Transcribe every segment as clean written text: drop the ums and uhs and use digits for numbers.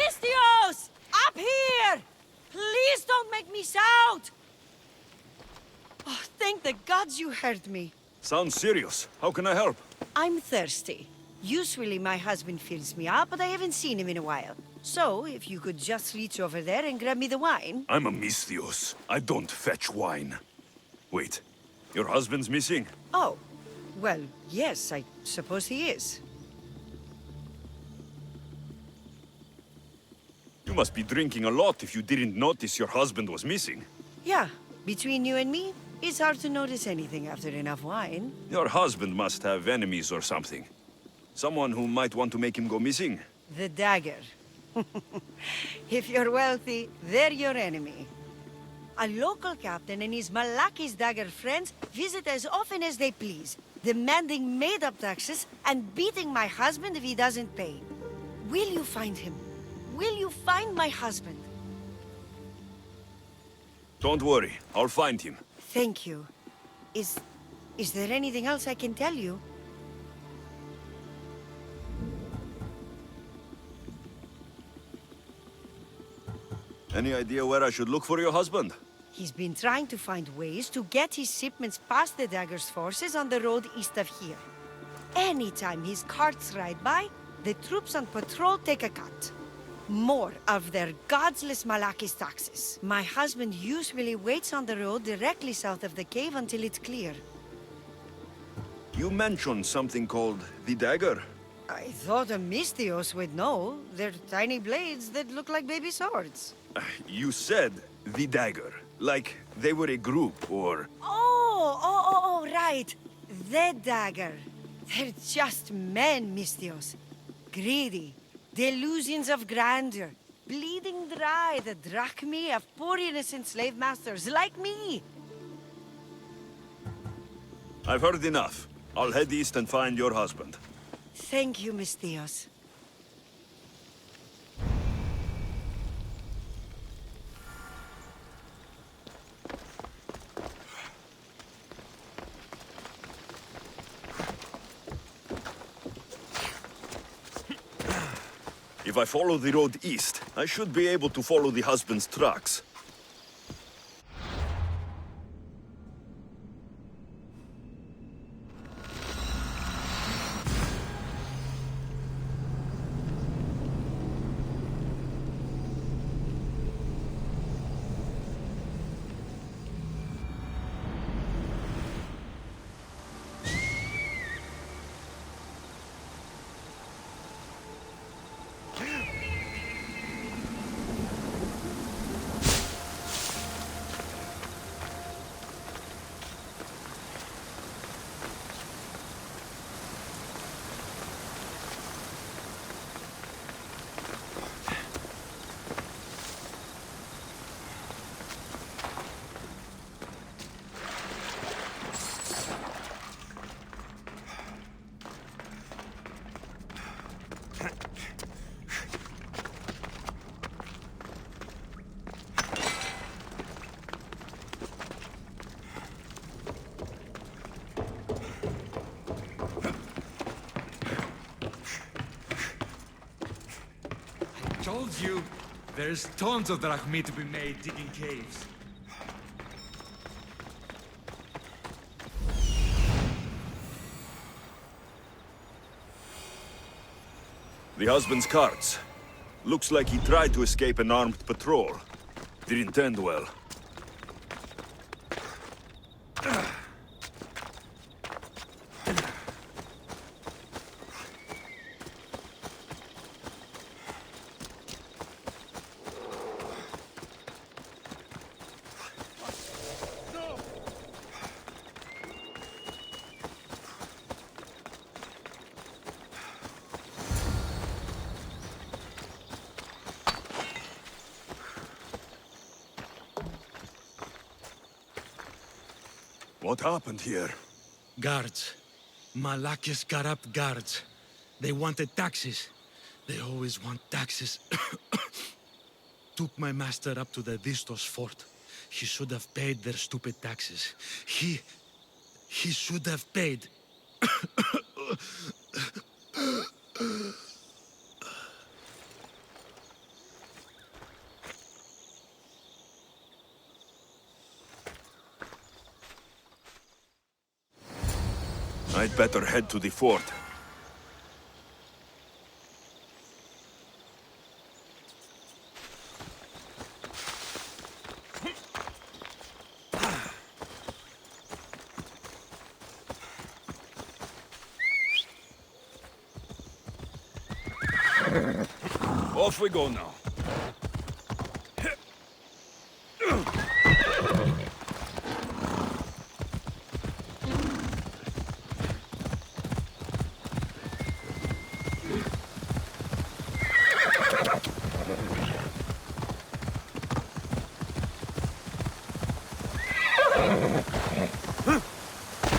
Mistios! Up here! Please don't make me shout! Oh, thank the gods you heard me. Sounds serious. How can I help? I'm thirsty. Usually my husband fills me up, but I haven't seen him in a while. So, if you could just reach over there and grab me the wine. I'm a Mistios. I don't fetch wine. Wait, your husband's missing? Oh, well, yes, I suppose he is. You must be drinking a lot if you didn't notice your husband was missing. Yeah, between you and me, it's hard to notice anything after enough wine. Your husband must have enemies or something. Someone who might want to make him go missing. The dagger. If you're wealthy, they're your enemy. A local captain and his Malaki's dagger friends visit as often as they please, demanding made-up taxes and beating my husband if he doesn't pay. Will you find him? Will you find my husband? Don't worry, I'll find him. Thank you. Is there anything else I can tell you? Any idea where I should look for your husband? He's been trying to find ways to get his shipments past the Dagger's forces on the road east of here. Anytime his carts ride by, the troops on patrol take a cut. More of their godless Malaki's taxes. My husband usually waits on the road directly south of the cave until it's clear. You mentioned something called the dagger. I thought a Mistios would know. They're tiny blades that look like baby swords. You said the dagger, like they were a group or... Oh, right. The dagger. They're just men, Mistios. Greedy. Delusions of grandeur. Bleeding dry the drachmae of poor innocent slave masters like me. I've heard enough. I'll head east and find your husband. Thank you, Mistios. If I follow the road east, I should be able to follow the husband's tracks. Told you, there's tons of drachmae to be made digging caves. The husband's carts. Looks like he tried to escape an armed patrol. Didn't end well. What happened here? Guards. Malaki's corrupt guards. They wanted taxes. They always want taxes. Took my master up to the Vistos fort. He should have paid their stupid taxes. He should have paid. I'd better head to the fort. Off we go now.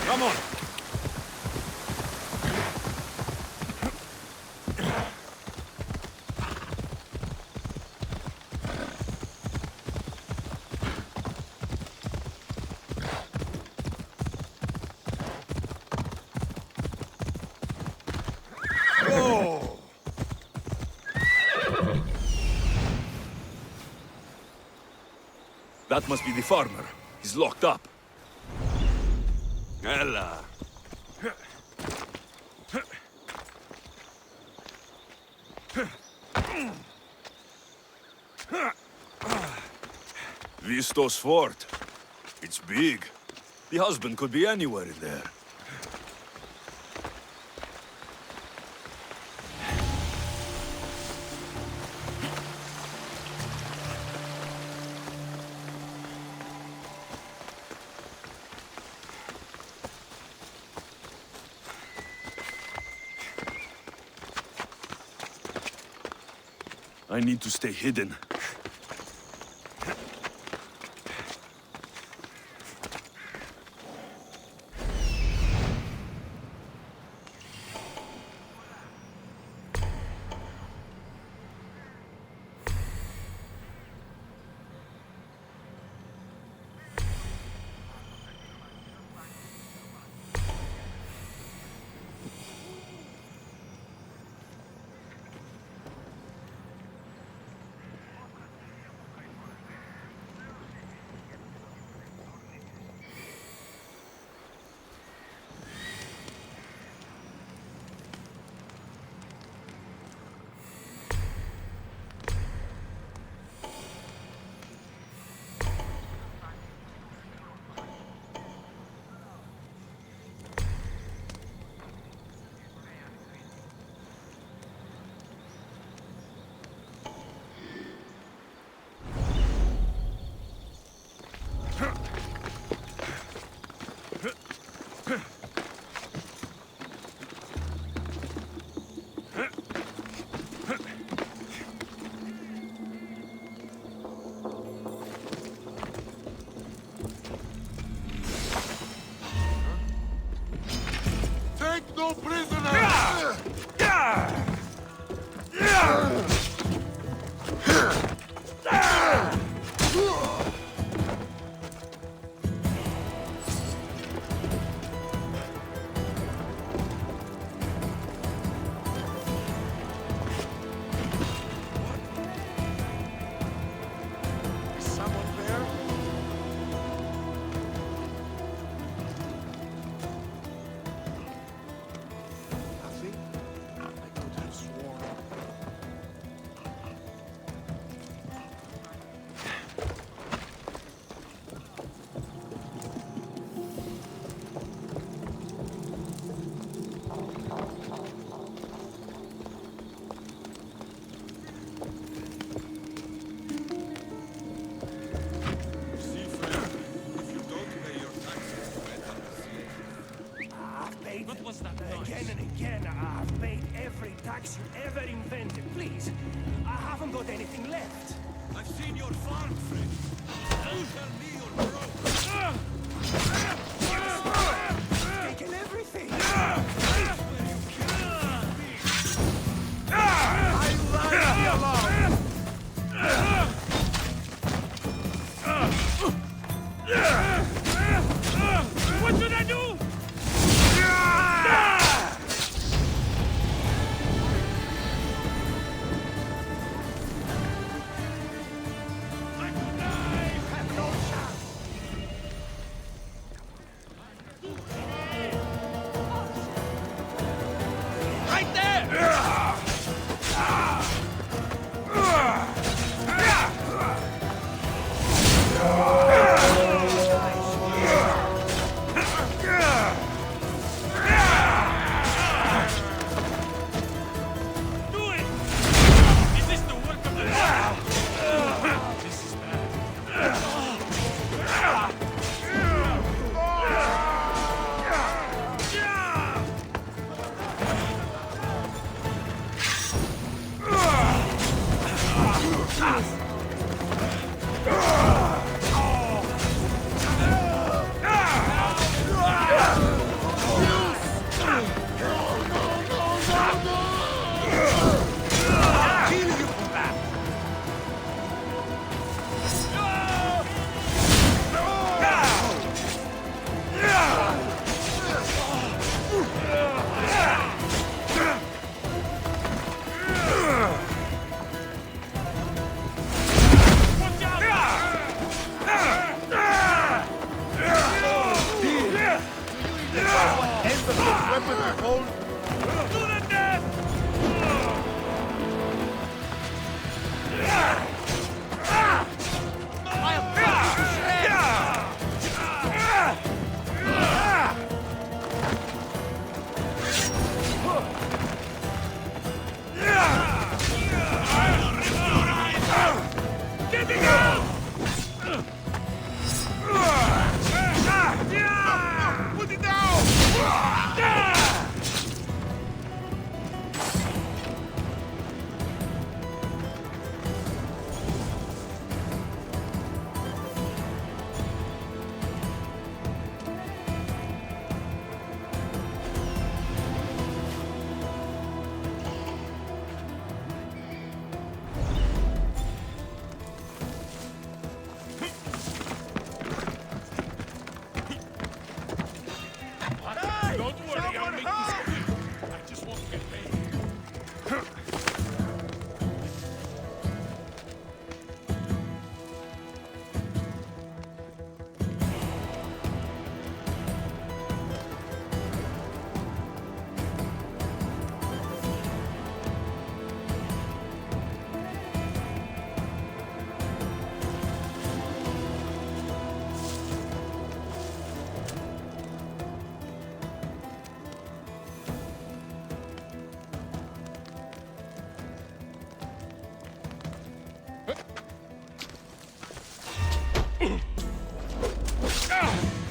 Come on. Oh! That must be the farmer. He's locked up. Ella. Vistos fort. It's big. The husband could be anywhere in there. I need to stay hidden. Take no prisoners! Is someone there? Nothing? I could have sworn. See, friend, if you don't pay your taxes, I've paid what was that again and again. I've paid every tax you ever invented. Please, I haven't got anything left. I've seen your farm, friend. Don't tell me you're broke. Taken everything. What should I do? I have no chance.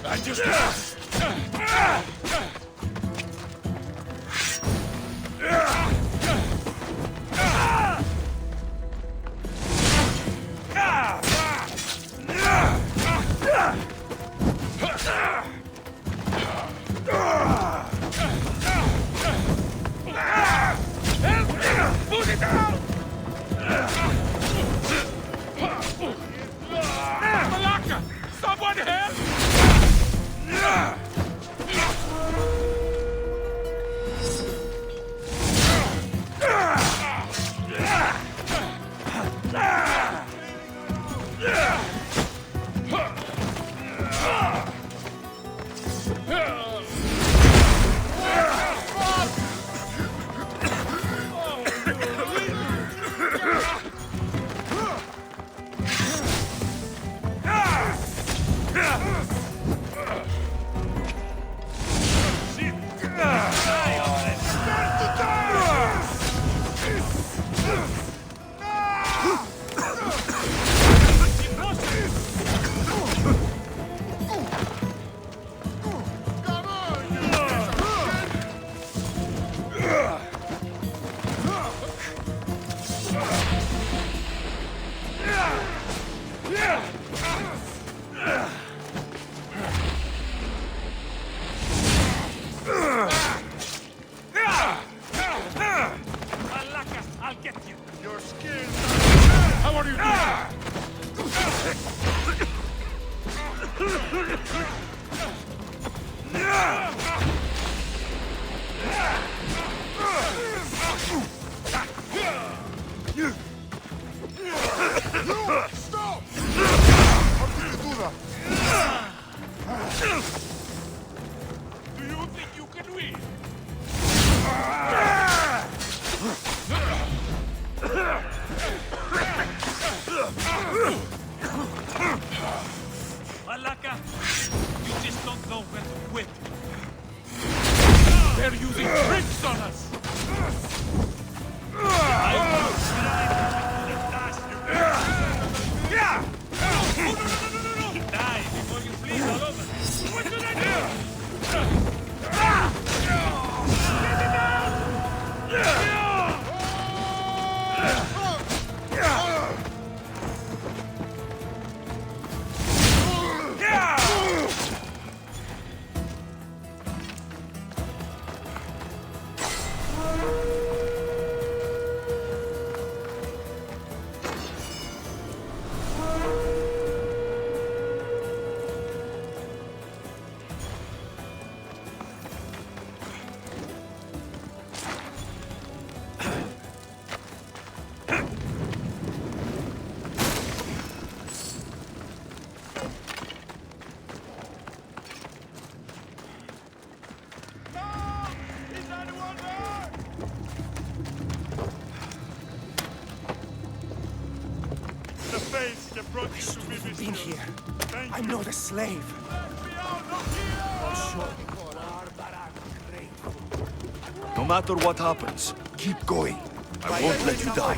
I just... Put it down! Malaka! Someone help! I'll get you. Your skin. How are you Stop! How did you do that? Do you think you can win? Malaka, you just don't know when to quit. They're using tricks on us! I will try. I should have been here. I'm not a slave. I'm sure Barbara grateful. No matter what happens, keep going. I won't let you die.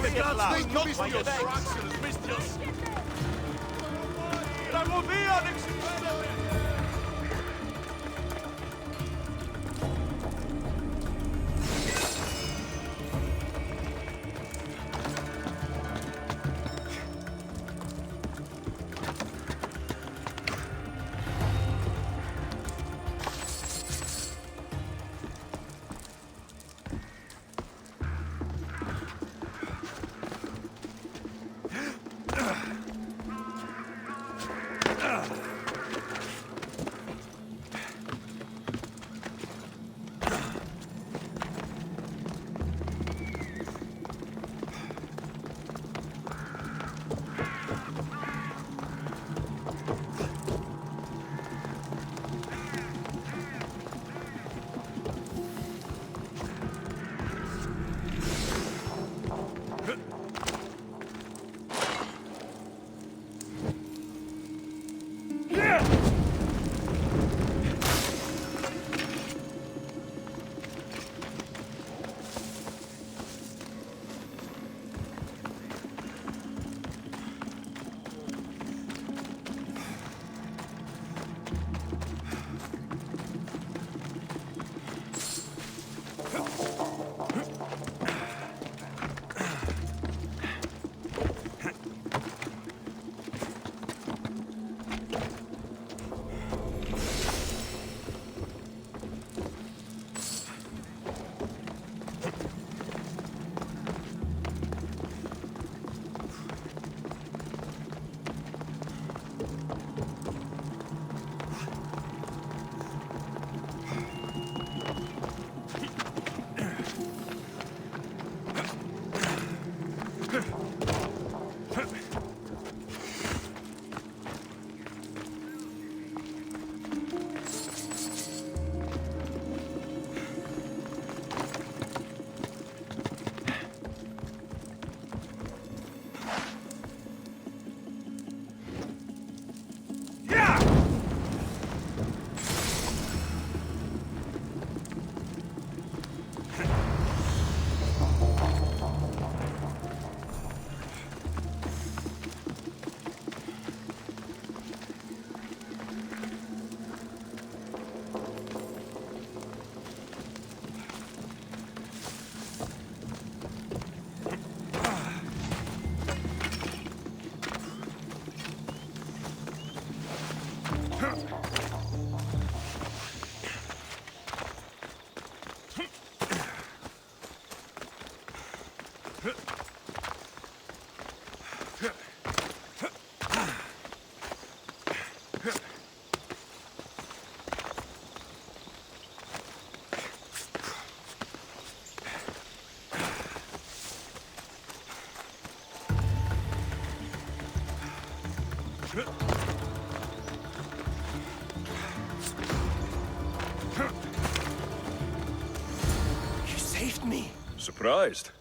You saved me. Surprised?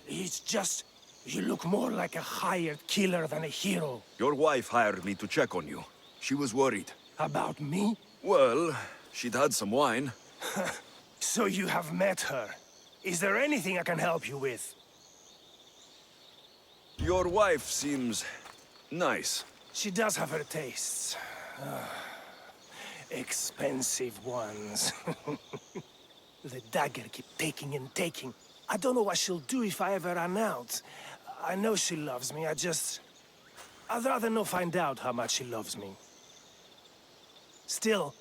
It's just... you look more like a hired killer than a hero. Your wife hired me to check on you. She was worried. About me? Well, she'd had some wine. So you have met her. Is there anything I can help you with? Your wife seems nice. She does have her tastes. Expensive ones. The dagger keep taking and taking. I don't know what she'll do if I ever run out. I know she loves me, I'd rather not find out how much she loves me. Still,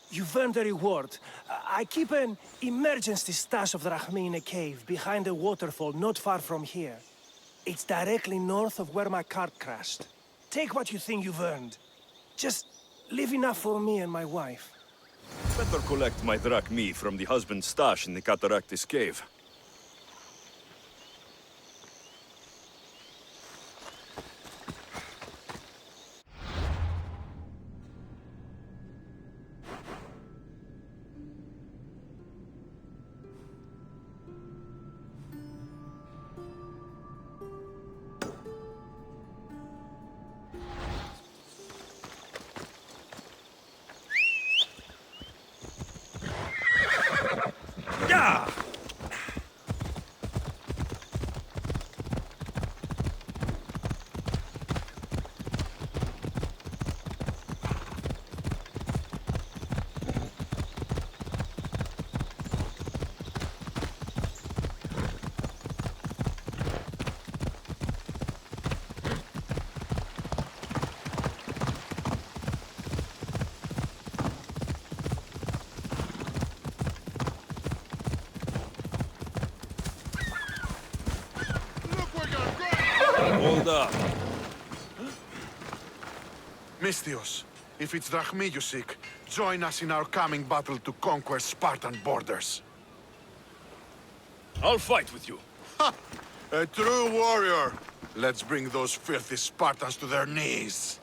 you've earned a reward. I keep an emergency stash of drachmi in a cave behind a waterfall not far from here. It's directly north of where my cart crashed. Take what you think you've earned. Just leave enough for me and my wife. Better collect my drachmi from the husband's stash in the Cataractis cave. Hold up. Misthios, if it's Drachmi you seek, join us in our coming battle to conquer Spartan borders. I'll fight with you. Ha! A true warrior! Let's bring those filthy Spartans to their knees.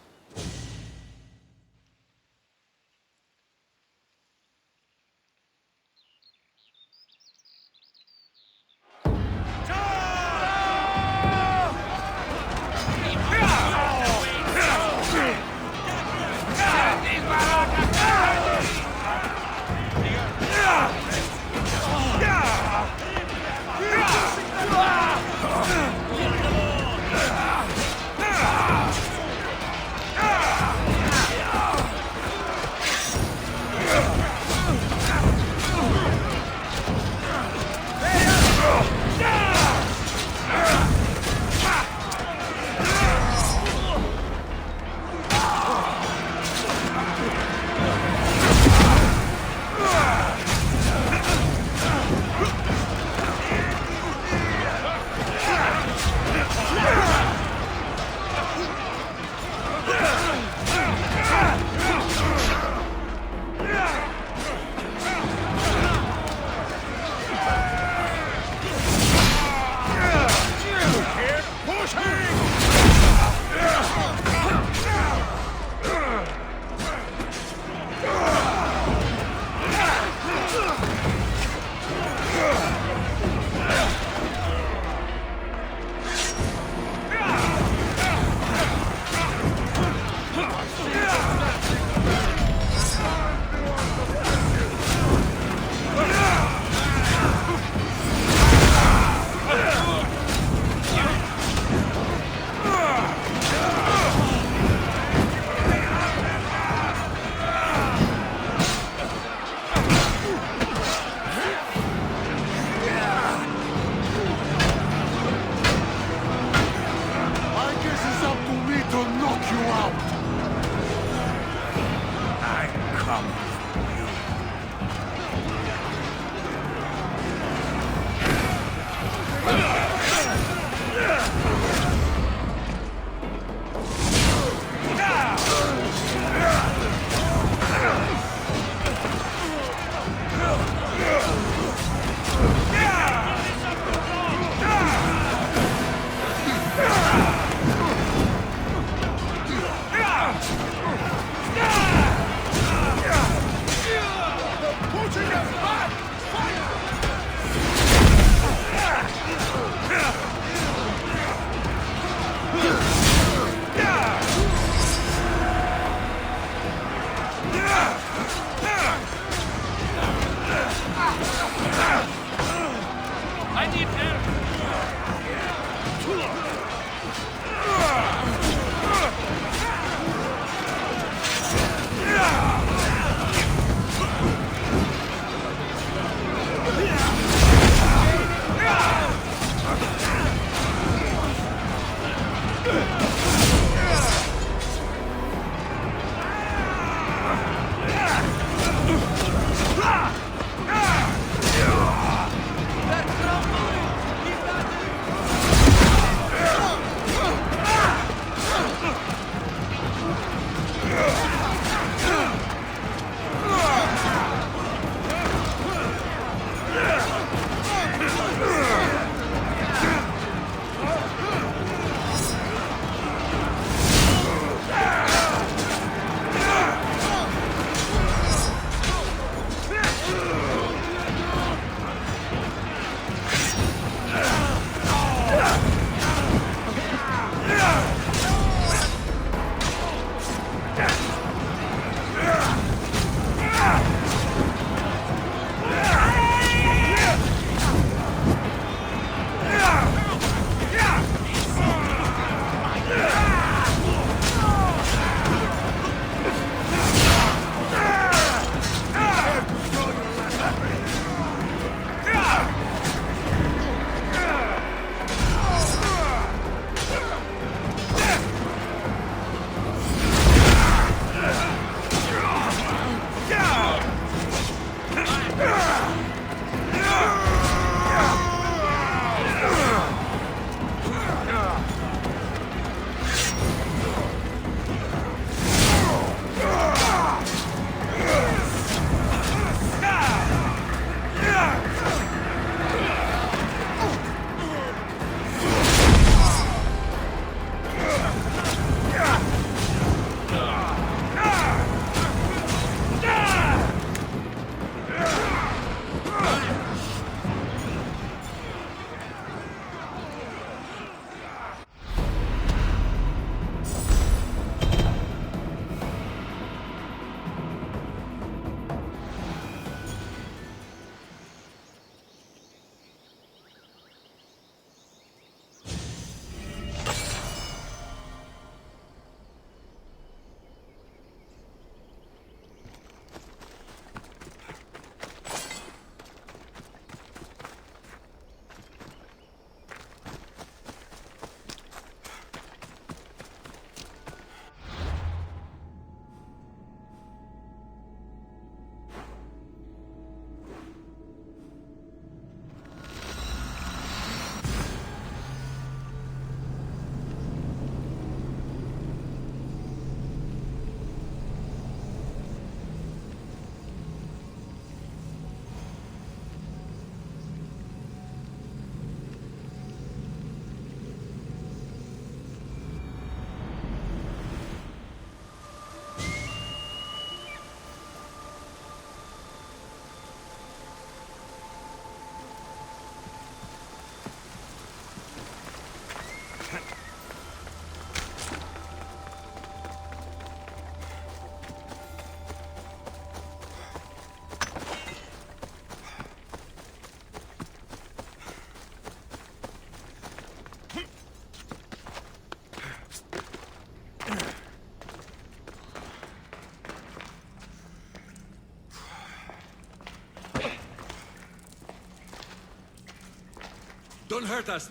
Don't hurt us.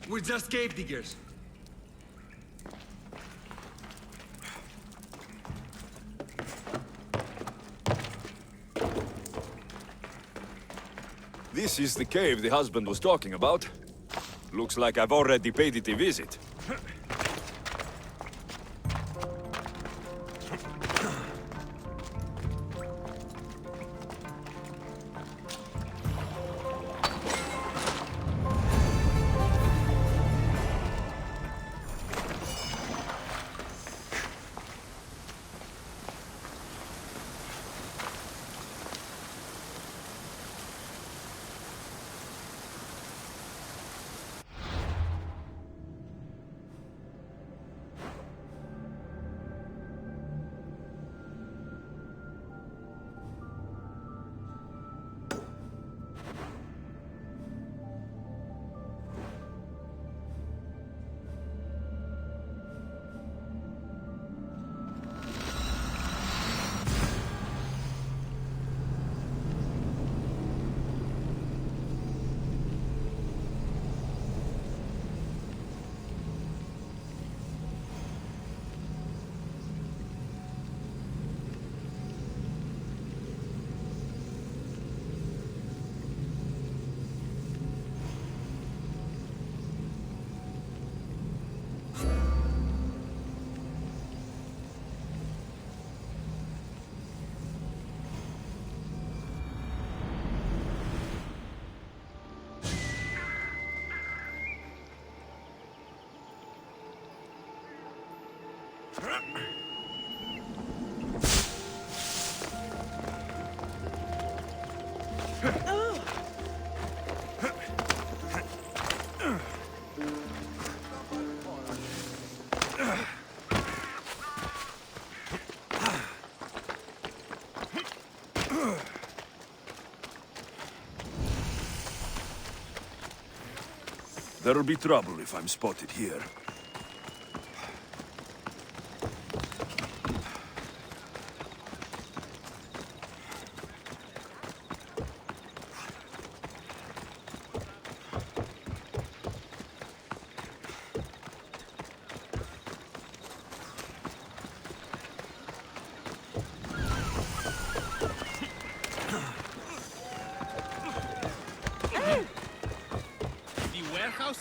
We're just cave diggers. This is the cave the husband was talking about. Looks like I've already paid it a visit. There'll be trouble if I'm spotted here.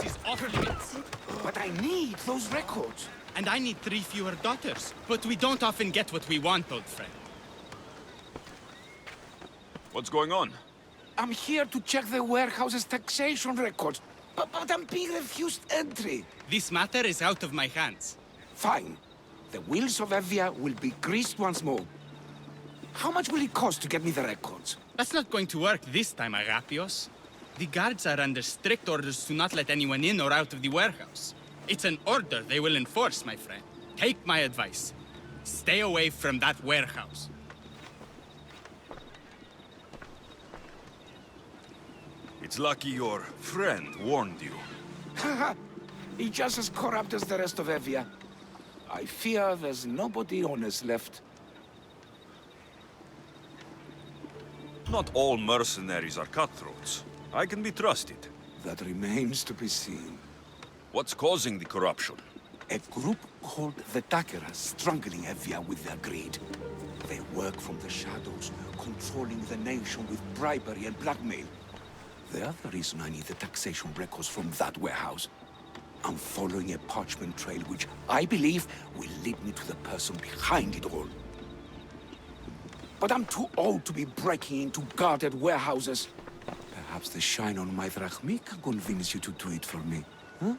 Is off limits. But I need those records. And I need 3 fewer daughters. But we don't often get what we want, old friend. What's going on? I'm here to check the warehouse's taxation records, but I'm being refused entry. This matter is out of my hands. Fine. The wheels of Evia will be greased once more. How much will it cost to get me the records? That's not going to work this time, Agapios. The guards are under strict orders to not let anyone in or out of the warehouse. It's an order they will enforce, my friend. Take my advice. Stay away from that warehouse. It's lucky your friend warned you. Haha! He's just as corrupt as the rest of Evia. I fear there's nobody honest left. Not all mercenaries are cutthroats. I can be trusted. That remains to be seen. What's causing the corruption? A group called the Dakeras strangling Evia with their greed. They work from the shadows, controlling the nation with bribery and blackmail. The other reason I need the taxation records from that warehouse. I'm following a parchment trail which I believe will lead me to the person behind it all. But I'm too old to be breaking into guarded warehouses. Perhaps the shine on my drachmi can convince you to do it for me, huh?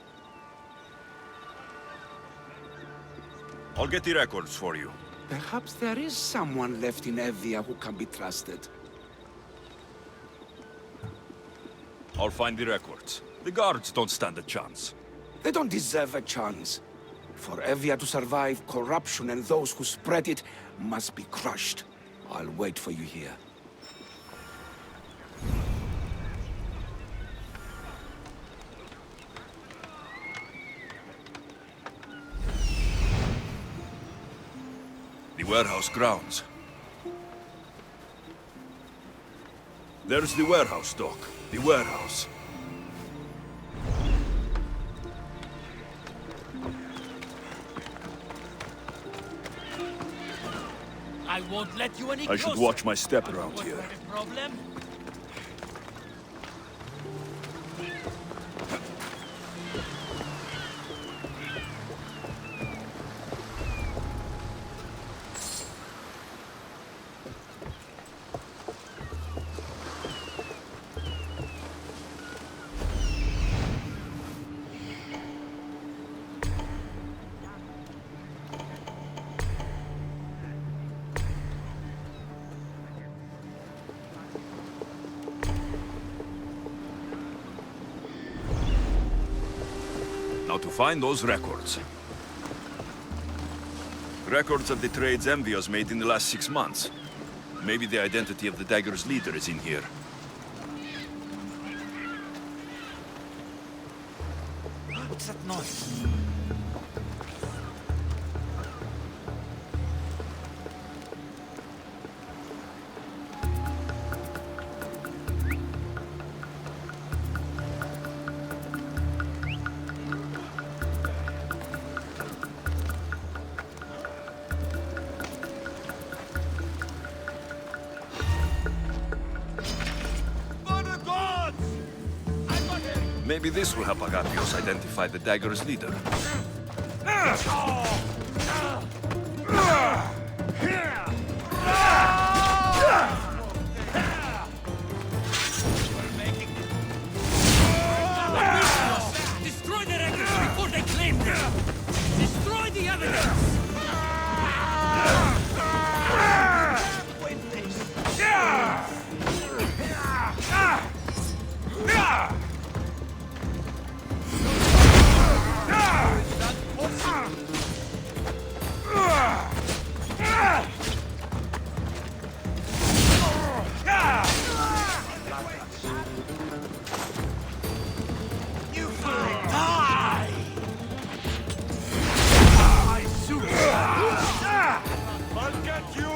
I'll get the records for you. Perhaps there is someone left in Evia who can be trusted. I'll find the records. The guards don't stand a chance. They don't deserve a chance. For Evia to survive, corruption and those who spread it must be crushed. I'll wait for you here. The warehouse grounds. There's the warehouse, Doc. The warehouse. I won't let you any I should closer. watch my step around What's here. the problem? Now to find those records. Records of the trades Envios made in the last 6 months. Maybe the identity of the Dagger's leader is in here. What's that noise? Maybe this will help Agapios identify the Dagger's leader. Destroy the records before they claim them! Destroy the evidence! I'll get you!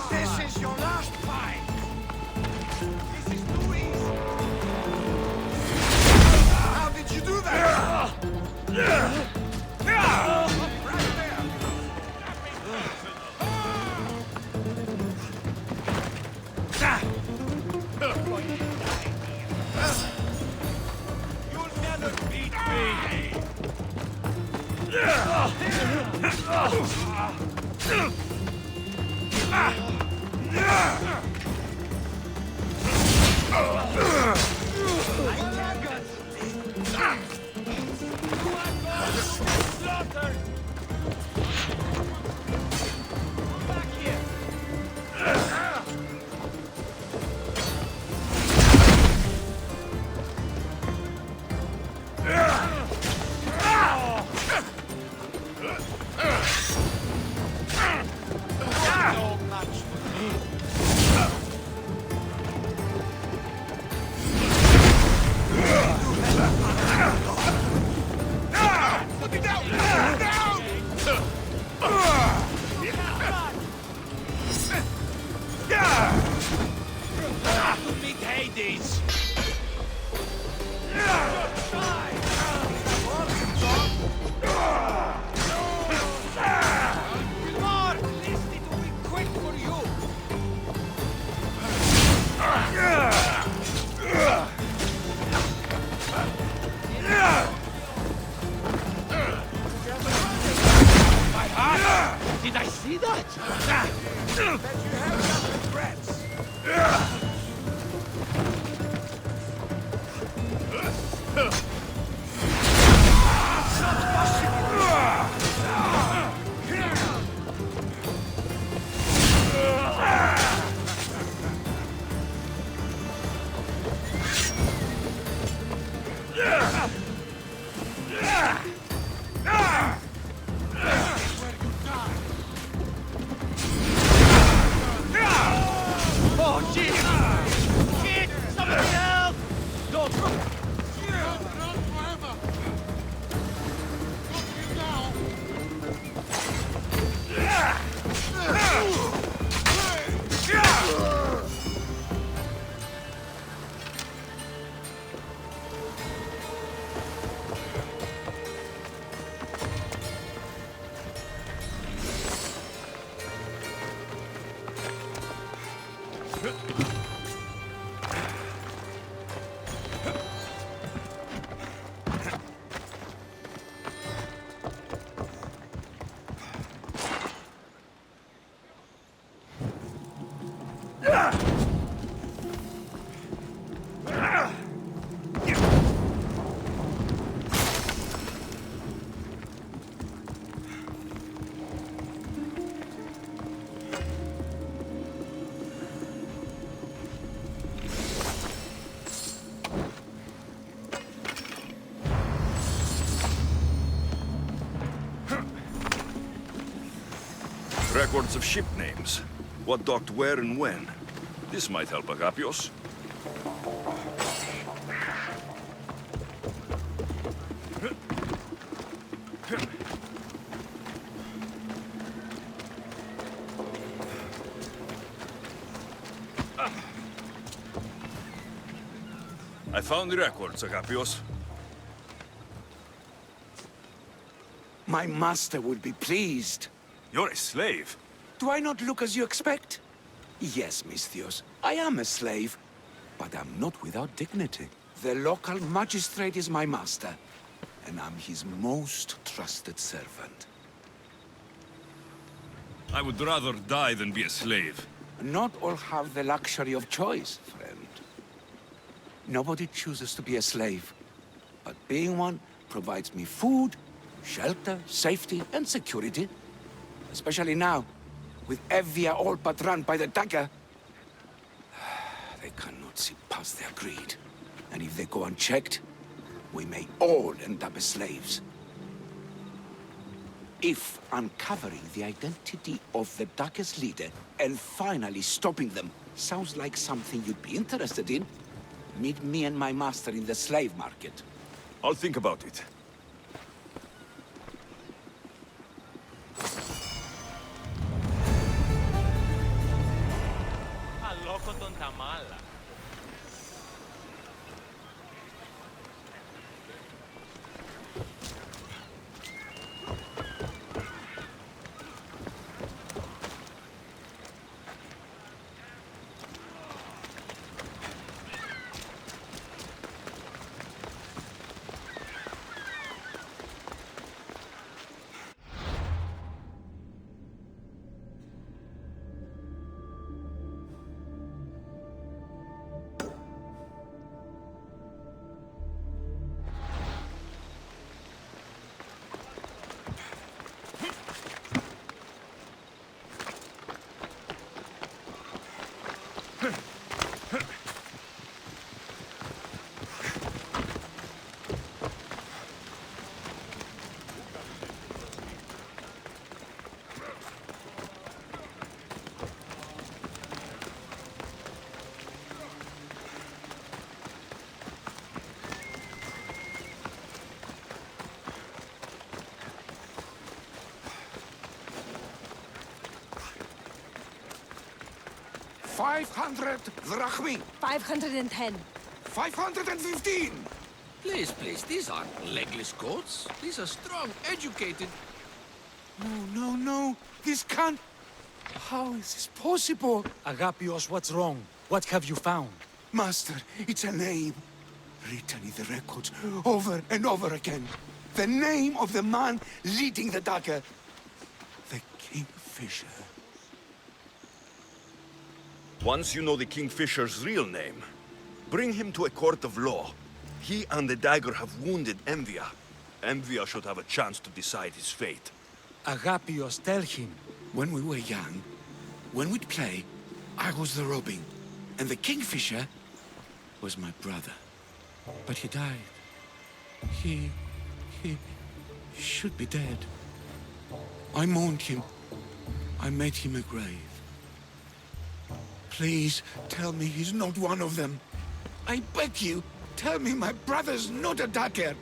This is your last fight! This is too easy! How did you do that? Right there! You'll never beat me! Did I see that? Bet you have some regrets. Oh, jeez! Kid, somebody help! Don't Records of ship names. What docked where and when. This might help Agapios. I found the records, Agapios. My master would be pleased. You're a slave. Do I not look as you expect? Yes, Misthios, I am a slave, but I'm not without dignity. The local magistrate is my master, and I'm his most trusted servant. I would rather die than be a slave. Not all have the luxury of choice, friend. Nobody chooses to be a slave, but being one provides me food, shelter, safety, and security. Especially now, with Evia all but run by the dagger. They cannot see past their greed. And if they go unchecked, we may all end up as slaves. If uncovering the identity of the dagger's leader and finally stopping them sounds like something you'd be interested in, meet me and my master in the slave market. I'll think about it. $500 drachmi. 510. 515. Please, please, these aren't legless goats. These are strong, educated... No. This can't... How is this possible? Agapios, what's wrong? What have you found? Master, it's a name. Written in the records over and over again. The name of the man leading the dagger. The Kingfisher. Once you know the Kingfisher's real name, bring him to a court of law. He and the dagger have wounded Envia. Envia should have a chance to decide his fate. Agapios, tell him. When we were young, when we'd play, I was the robin. And the Kingfisher was my brother. But he died. He should be dead. I mourned him. I made him a grave. Please, tell me he's not one of them. I beg you, tell me my brother's not a dagger.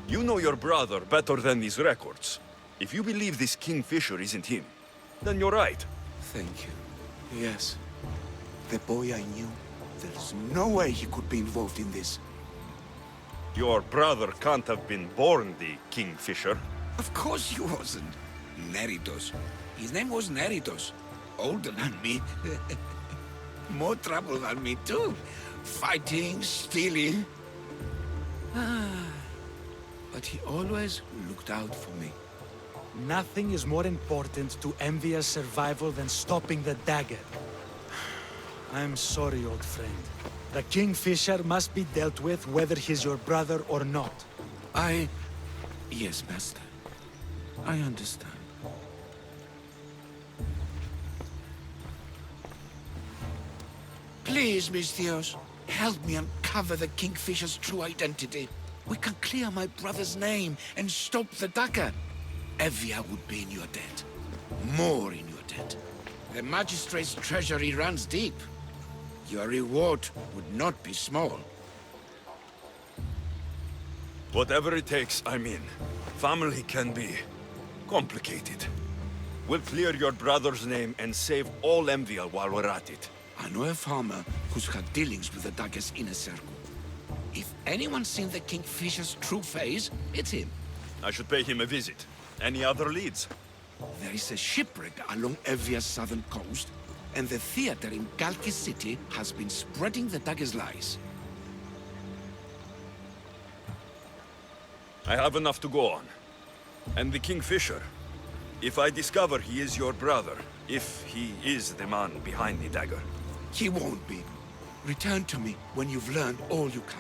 You know your brother better than these records. If you believe this Kingfisher isn't him, then you're right. Thank you. Yes. The boy I knew, there's no way he could be involved in this. Your brother can't have been born the Kingfisher. Of course he wasn't. Neritos. His name was Neritos. Older than me. More trouble than me, too. Fighting, stealing. But he always looked out for me. Nothing is more important to Envia's survival than stopping the dagger. I'm sorry, old friend. The Kingfisher must be dealt with whether he's your brother or not. Yes, Master. I understand. Please, Miss Theos, help me uncover the Kingfisher's true identity. We can clear my brother's name and stop the dagger. Evia would be in your debt. More in your debt. The Magistrate's treasury runs deep. Your reward would not be small. Whatever it takes, I'm in. Family can be complicated. We'll clear your brother's name and save all Envia while we're at it. I know a farmer who's had dealings with the dagger's inner circle. If anyone's seen the Kingfisher's true face, it's him. I should pay him a visit. Any other leads? There is a shipwreck along Evia's southern coast, and the theater in Galkis City has been spreading the dagger's lies. I have enough to go on. And the Kingfisher. If I discover he is your brother, if he is the man behind the dagger. He won't be. Return to me when you've learned all you can.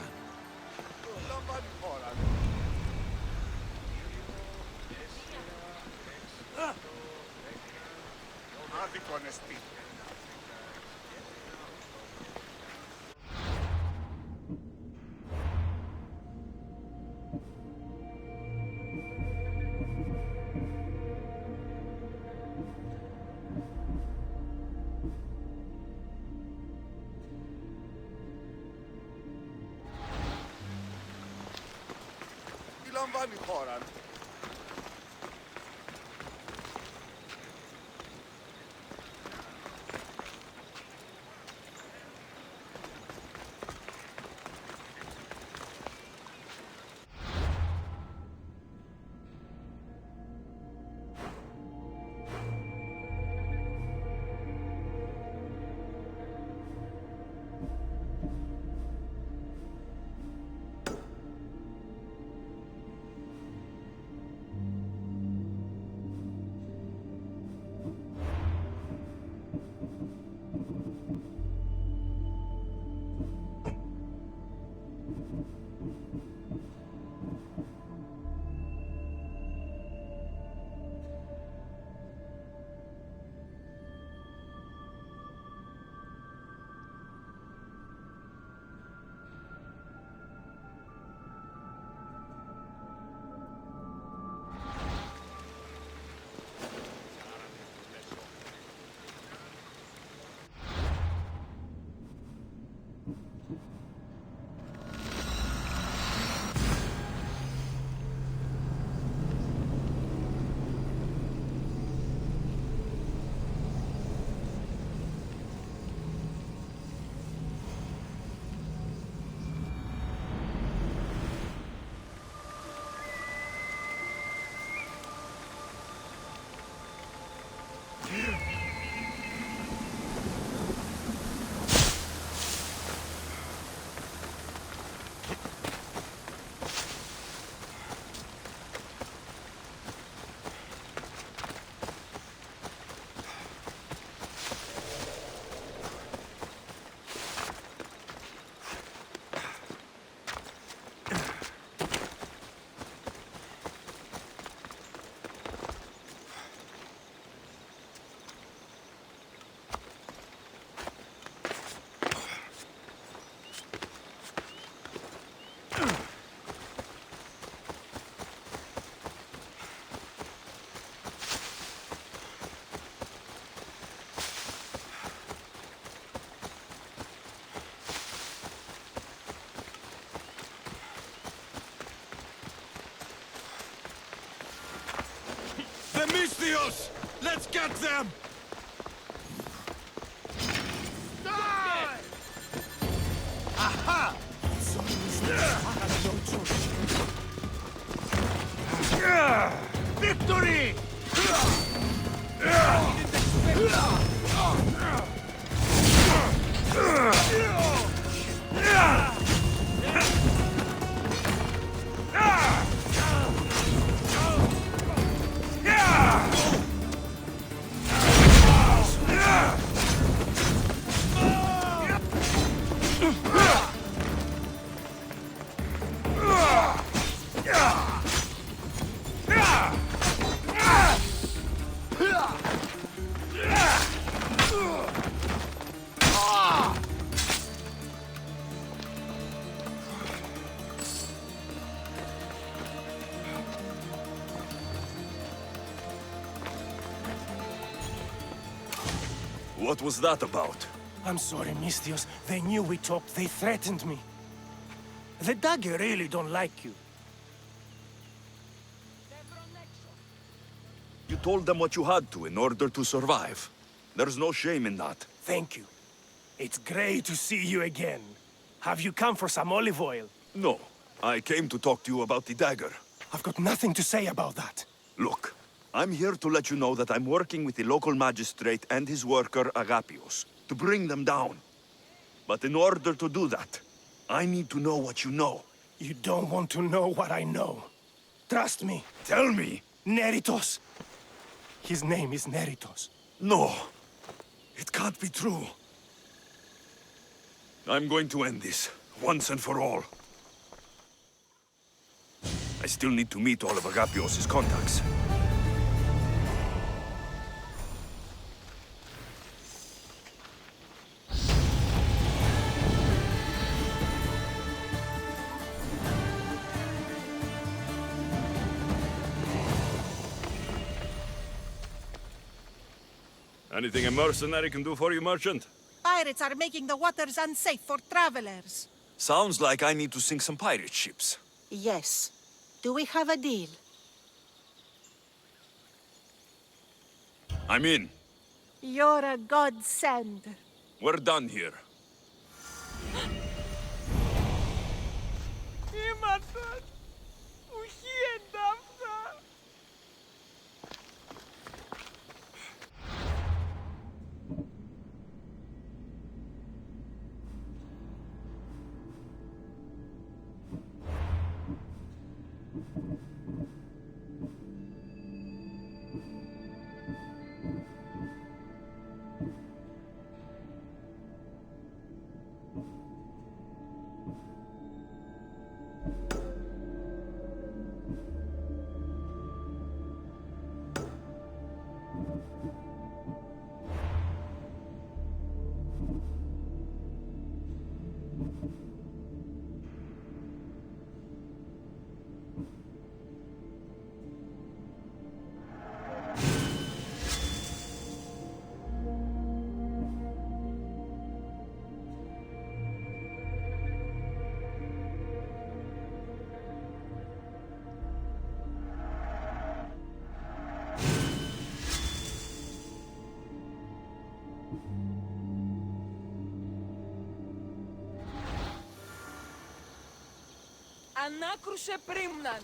Themisthios! Let's get them! Aha! Victory! What was that about? I'm sorry, Mistios. They knew we talked. They threatened me. The dagger really don't like you. You told them what you had to in order to survive. There's no shame in that. Thank you. It's great to see you again. Have you come for some olive oil? No. I came to talk to you about the dagger. I've got nothing to say about that. Look, I'm here to let you know that I'm working with the local magistrate and his worker, Agapios, to bring them down. But in order to do that, I need to know what you know. You don't want to know what I know. Trust me. Tell me! Neritos. His name is Neritos. No. It can't be true. I'm going to end this, once and for all. I still need to meet all of Agapios' contacts. Anything a mercenary can do for you, merchant? Pirates are making the waters unsafe for travelers. Sounds like I need to sink some pirate ships. Yes. Do we have a deal? I'm in. You're a godsend. We're done here. Ανάκρουσε πρίμναν.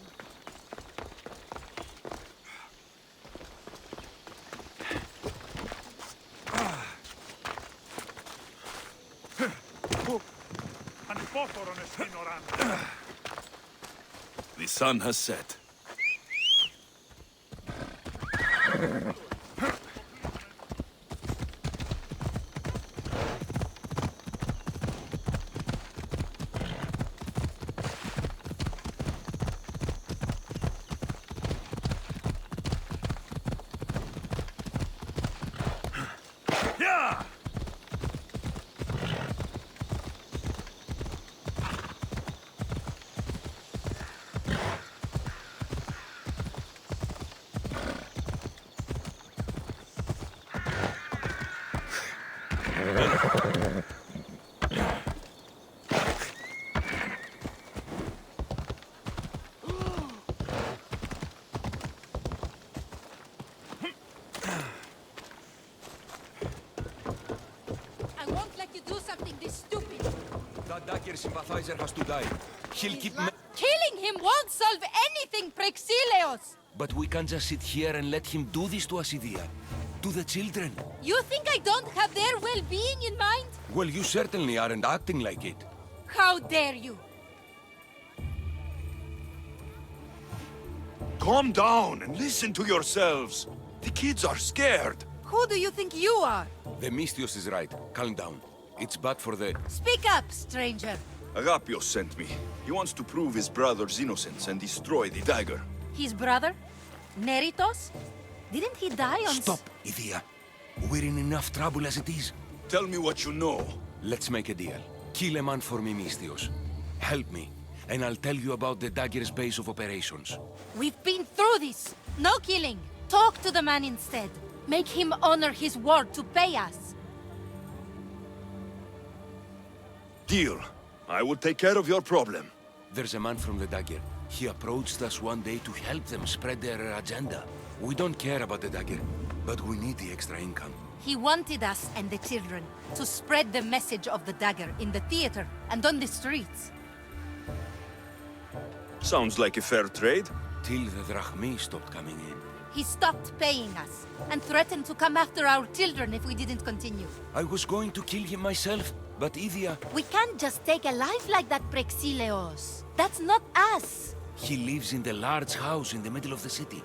The sun has set. That dagger sympathizer has to die. He'll keep me... Killing him won't solve anything, Prexileos! But we can't just sit here and let him do this to Asidia. To the children. You think I don't have their well-being in mind? Well, you certainly aren't acting like it. How dare you! Calm down and listen to yourselves. The kids are scared. Who do you think you are? The Mistios is right. Calm down. It's bad for the... Speak up, stranger. Agapios sent me. He wants to prove his brother's innocence and destroy the dagger. His brother? Neritos? Didn't he die on... Stop, Ithia. We're in enough trouble as it is. Tell me what you know. Let's make a deal. Kill a man for me, Misthios. Help me, and I'll tell you about the Dagger's base of operations. We've been through this. No killing. Talk to the man instead. Make him honor his word to pay us. Deal. I will take care of your problem. There's a man from the Dagger. He approached us one day to help them spread their agenda. We don't care about the Dagger, but we need the extra income. He wanted us and the children to spread the message of the dagger in the theater and on the streets. Sounds like a fair trade. Till the drachmi stopped coming in. He stopped paying us and threatened to come after our children if we didn't continue. I was going to kill him myself, but Ithia... We can't just take a life like that, Prexileos. That's not us. He lives in the large house in the middle of the city.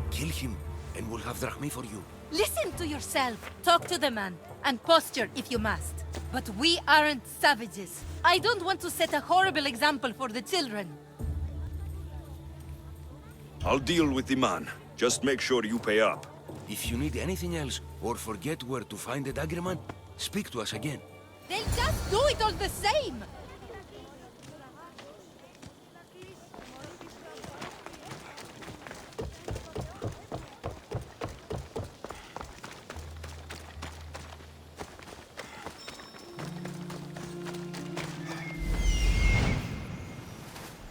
Kill him, and we'll have drachmi for you. Listen to yourself. Talk to the man, and posture if you must. But we aren't savages. I don't want to set a horrible example for the children. I'll deal with the man. Just make sure you pay up. If you need anything else, or forget where to find the Daggerman, speak to us again. They'll just do it all the same!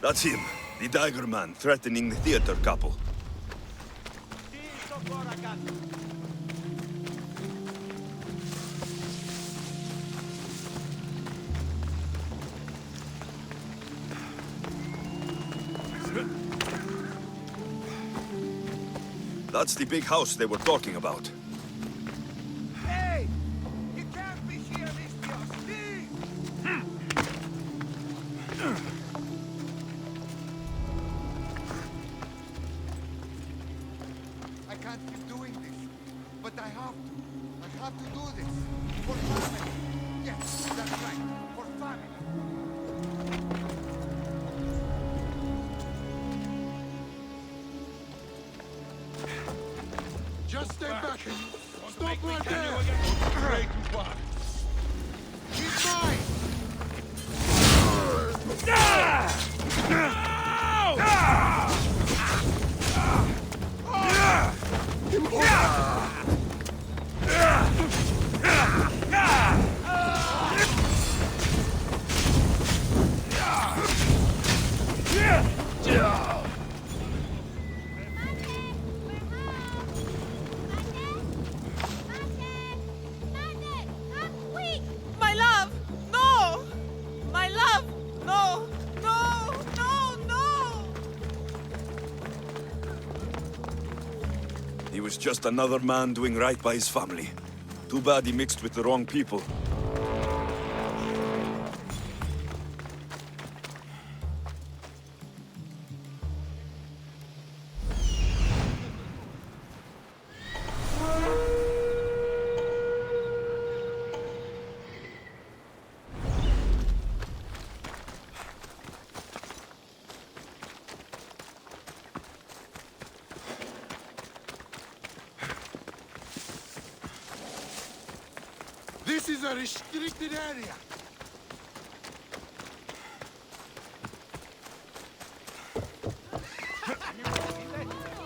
That's him, the Dagger Man threatening the theater couple. That's the big house they were talking about. Hey! You can't be here, Misthios! Leave! I can't keep doing this, but I have to. I have to do this. For family. Yes, that's right. For family. Just stay back. Stop right there. Great one. He's mine. My love! No! My love! No! No! No! No! He was just another man doing right by his family. Too bad he mixed with the wrong people. This is a restricted area.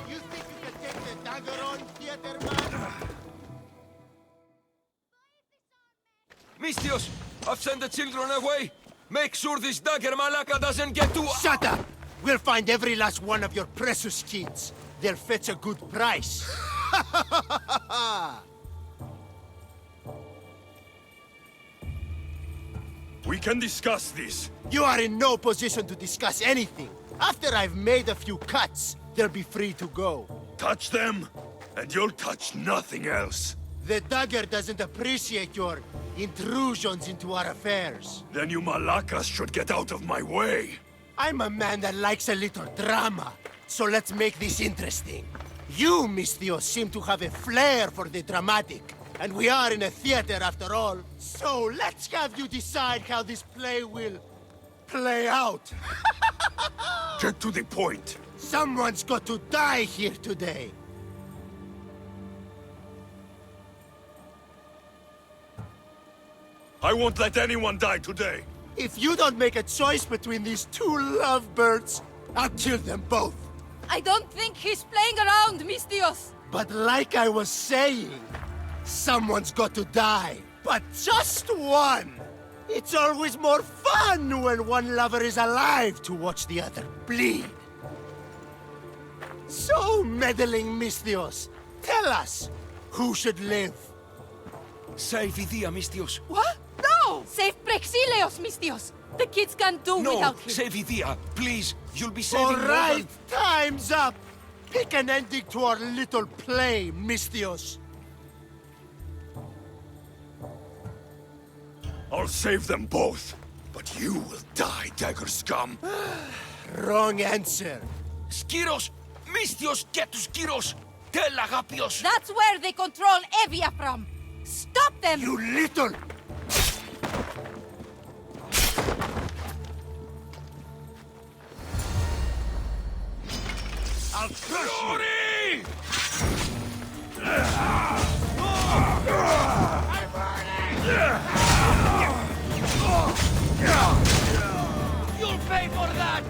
You think you can take the dagger on, theater man? Misthios, I've sent the children away. Make sure this Dagger Malaka doesn't get to... Shut up! We'll find every last one of your precious kids. They'll fetch a good price. We can discuss this. You are in no position to discuss anything. After I've made a few cuts, they'll be free to go. Touch them, and you'll touch nothing else. The dagger doesn't appreciate your intrusions into our affairs. Then you Malakas should get out of my way. I'm a man that likes a little drama, so let's make this interesting. You, Misthios, seem to have a flair for the dramatic, and we are in a theater after all. So let's have you decide how this play will play out. Get to the point. Someone's got to die here today. I won't let anyone die today. If you don't make a choice between these two lovebirds, I'll kill them both. I don't think he's playing around, mis Dios. But like I was saying, someone's got to die. But just one! It's always more fun when one lover is alive to watch the other bleed. So, meddling mis Dios, tell us, who should live? Save Idia, mis Dios. What? No! Save Prexileos, mis Dios. The kids can't do No, without him. save Idia, please. You'll be saving All more right, than- time's up! Pick an ending to our little play, mis Dios. I'll save them both. But you will die, dagger scum. Wrong answer. Skiros! Mis Dios, get to Skiros! Tell Agapios! That's where they control Evia from. Stop them! You little... I'll crush you! You'll pay for that!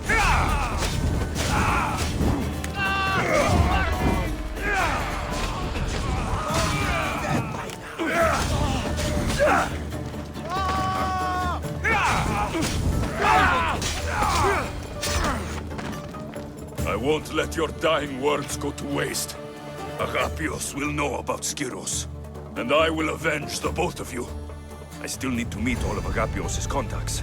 I won't let your dying words go to waste. Agapios will know about Skiros, and I will avenge the both of you. I still need to meet all of Agapios' contacts.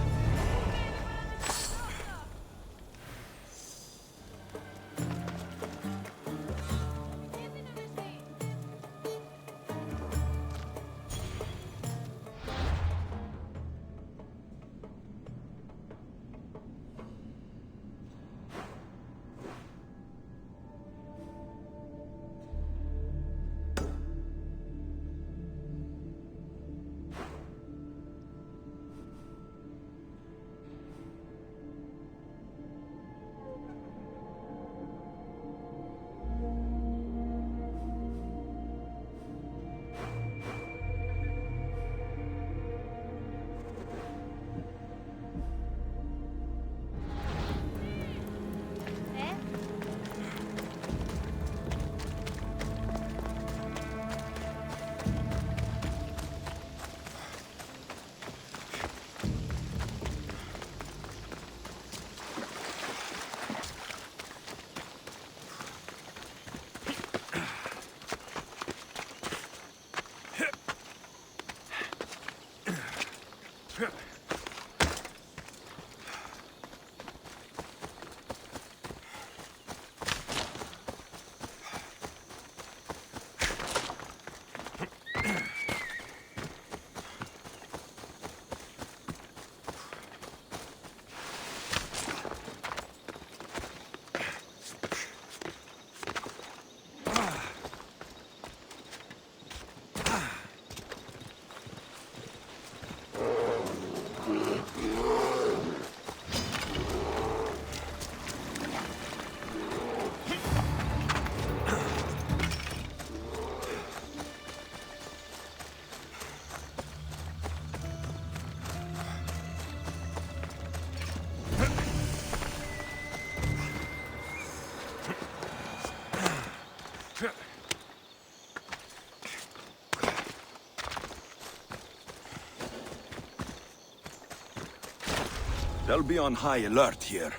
They'll be on high alert here.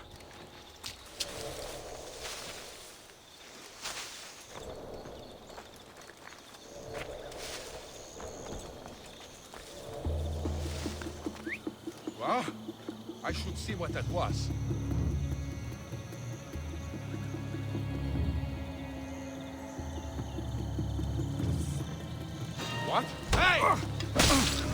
Well, I should see what that was. What? Hey!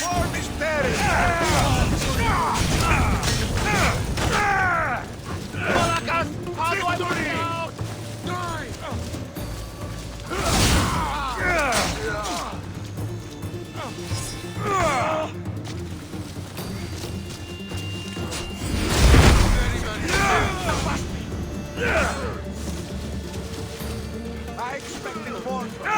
Form is buried! Malakas! How do I put it out? I expected more from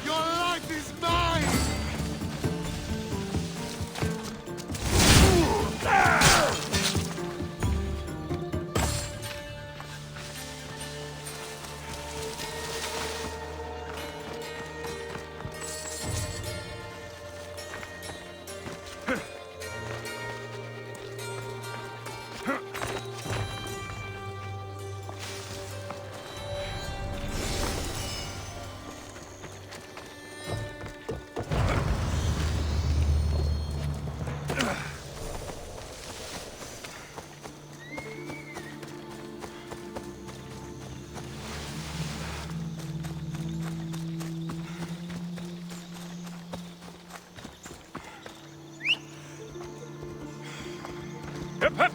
Your life is mine! Hep, hep!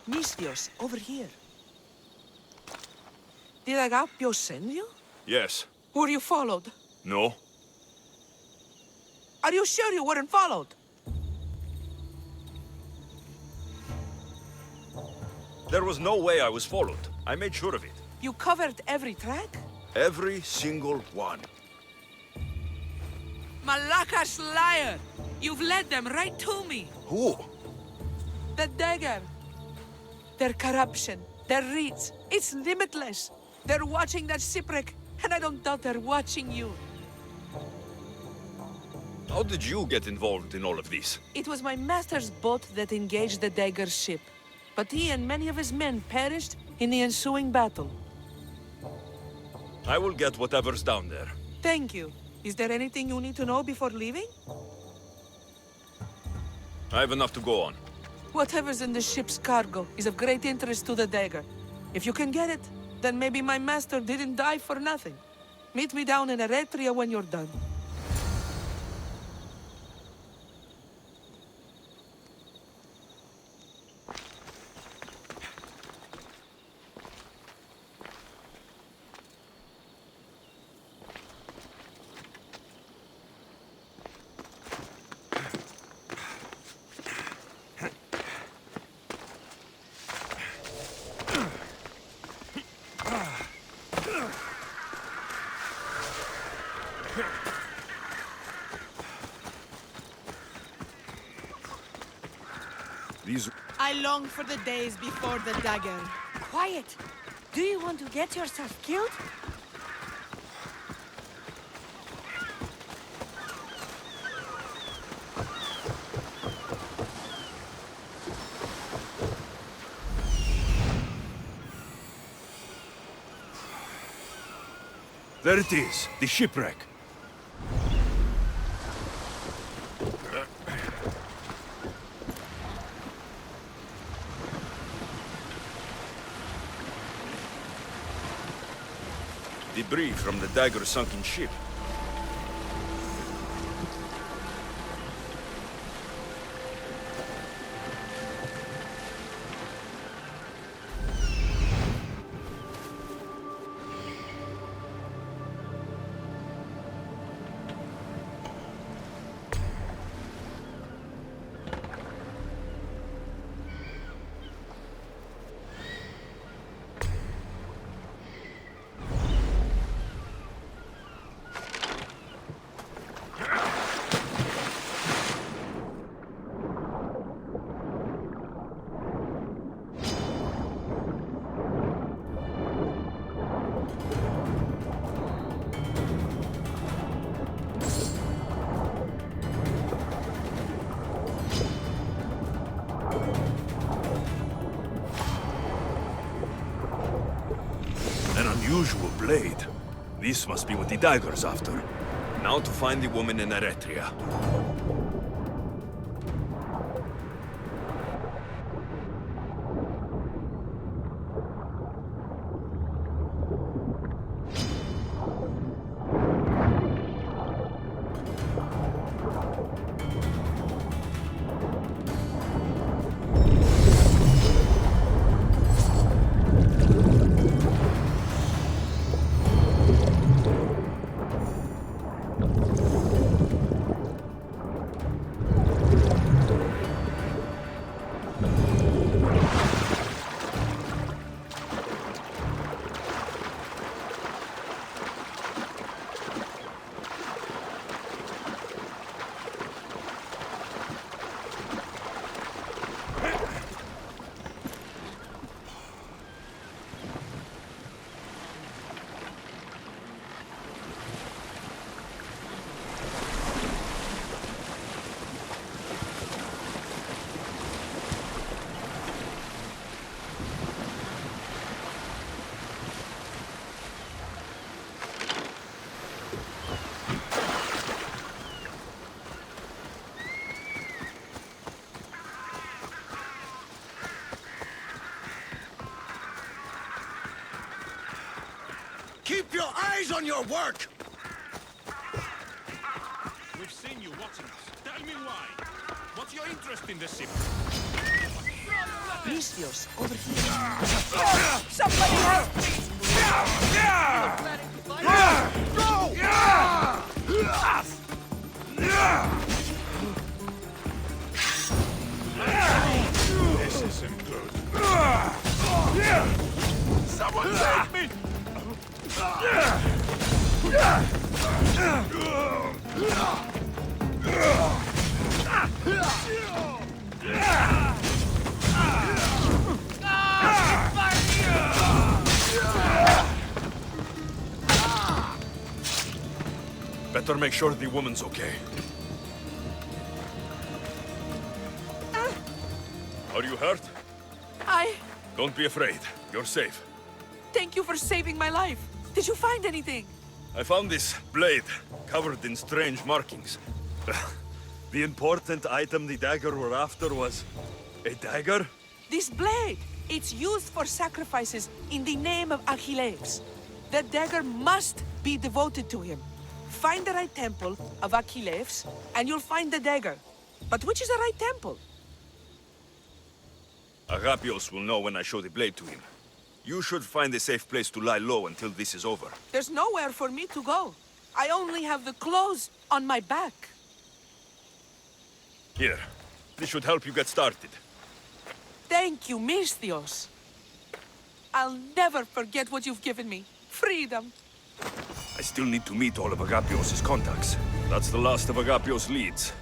Misthios, over here. Did Agapio send you? Yes. Were you followed? No? Are you sure you weren't followed? There was no way I was followed. I made sure of it. You covered every track? Every single one. Malakas liar! You've led them right to me. Who? The dagger. Their corruption, their reach, it's limitless. They're watching that shipwreck, and I don't doubt they're watching you. How did you get involved in all of this? It was my master's boat that engaged the dagger's ship, but he and many of his men perished in the ensuing battle. I will get whatever's down there. Thank you. Is there anything you need to know before leaving? I have enough to go on. Whatever's in the ship's cargo is of great interest to the dagger. If you can get it, then maybe my master didn't die for nothing. Meet me down in Eretria when you're done. I long for the days before the dagger. Quiet! Do you want to get yourself killed? There it is, the shipwreck. Debris from the dagger's sunken ship. unusual blade. This must be what the dagger's after. Now to find the woman in Eretria. Keep your eyes on your work! We've seen you watching us. Tell me why. What's your interest in the ship? Misthios, over here. Somebody help me! This isn't good. Someone save me! Better make sure the woman's okay. Are you hurt? Don't be afraid. You're safe. Thank you for saving my life. Did you find anything? I found this blade, covered in strange markings. The important item the dagger were after was... a dagger? This blade, it's used for sacrifices in the name of Achilles. The dagger must be devoted to him. Find the right temple of Achilles, and you'll find the dagger. But which is the right temple? Agapios will know when I show the blade to him. You should find a safe place to lie low until this is over. There's nowhere for me to go. I only have the clothes on my back. Here, this should help you get started. Thank you, Misthios. I'll never forget what you've given me. Freedom. I still need to meet all of Agapios' contacts. That's the last of Agapios' leads.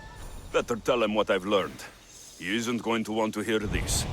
Better tell him what I've learned. He isn't going to want to hear this.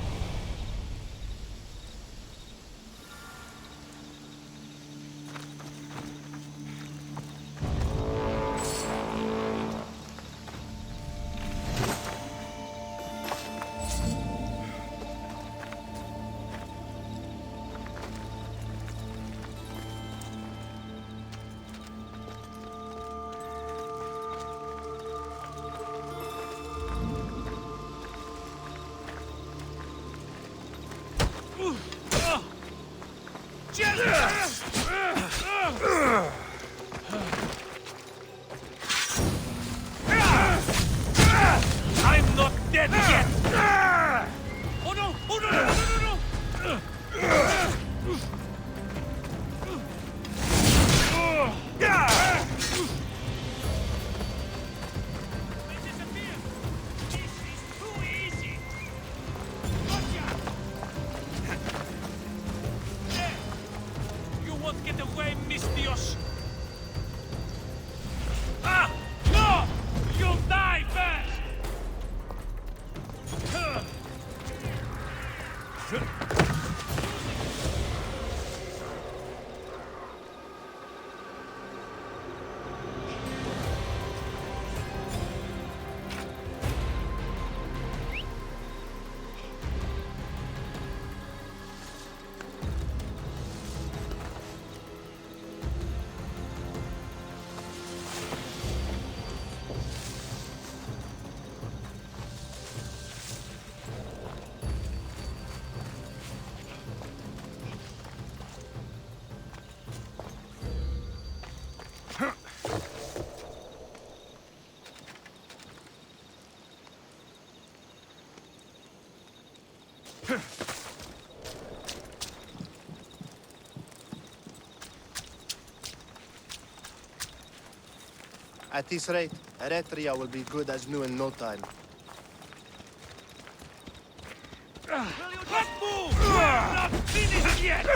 I'm not dead yet! Oh no! Oh no! No! No! You won't get away, Misthios! Ah! No! You'll die first! At this rate, Eretria will be good as new in no time. Let's move! We're not finished yet!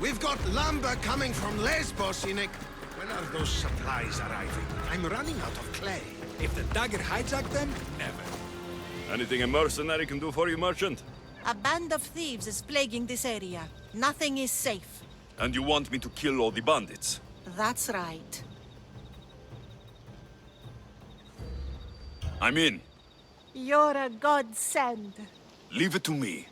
We've got lumber coming from Lesbos, Enoch. When are those supplies arriving? I'm running out of clay. If the dagger hijacked them, never. Anything a mercenary can do for you, merchant? A band of thieves is plaguing this area. Nothing is safe. And you want me to kill all the bandits? That's right. I'm in. You're a godsend. Leave it to me.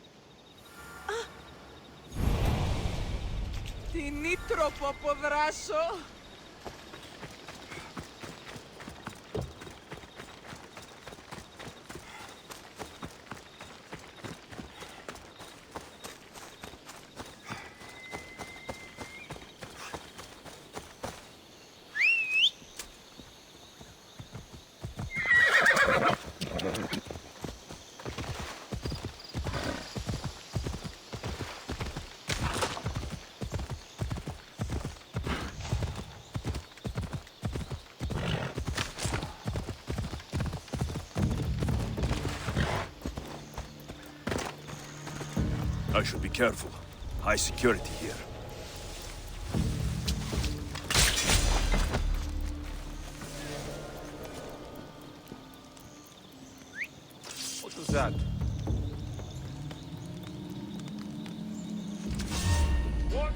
Τι νήτροπο από δράσο. I should be careful. High security here. What was that? What?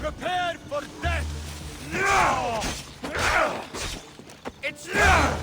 Prepare for death! No! It's now!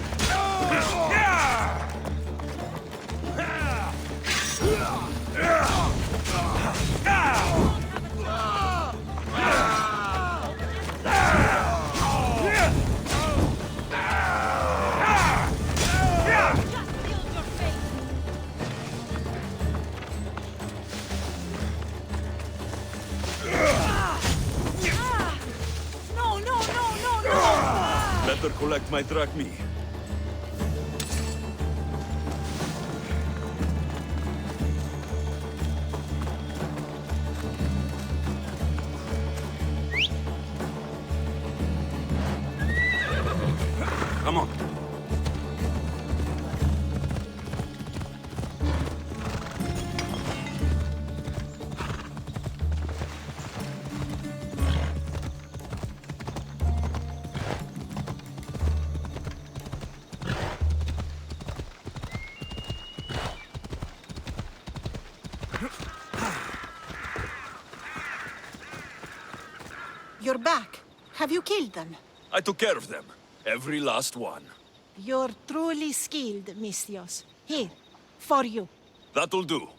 Better collect my drachmi. Come on. You're back. Have you killed them? I took care of them. Every last one. You're truly skilled, Misthios. Here, for you. That'll do.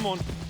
Come on.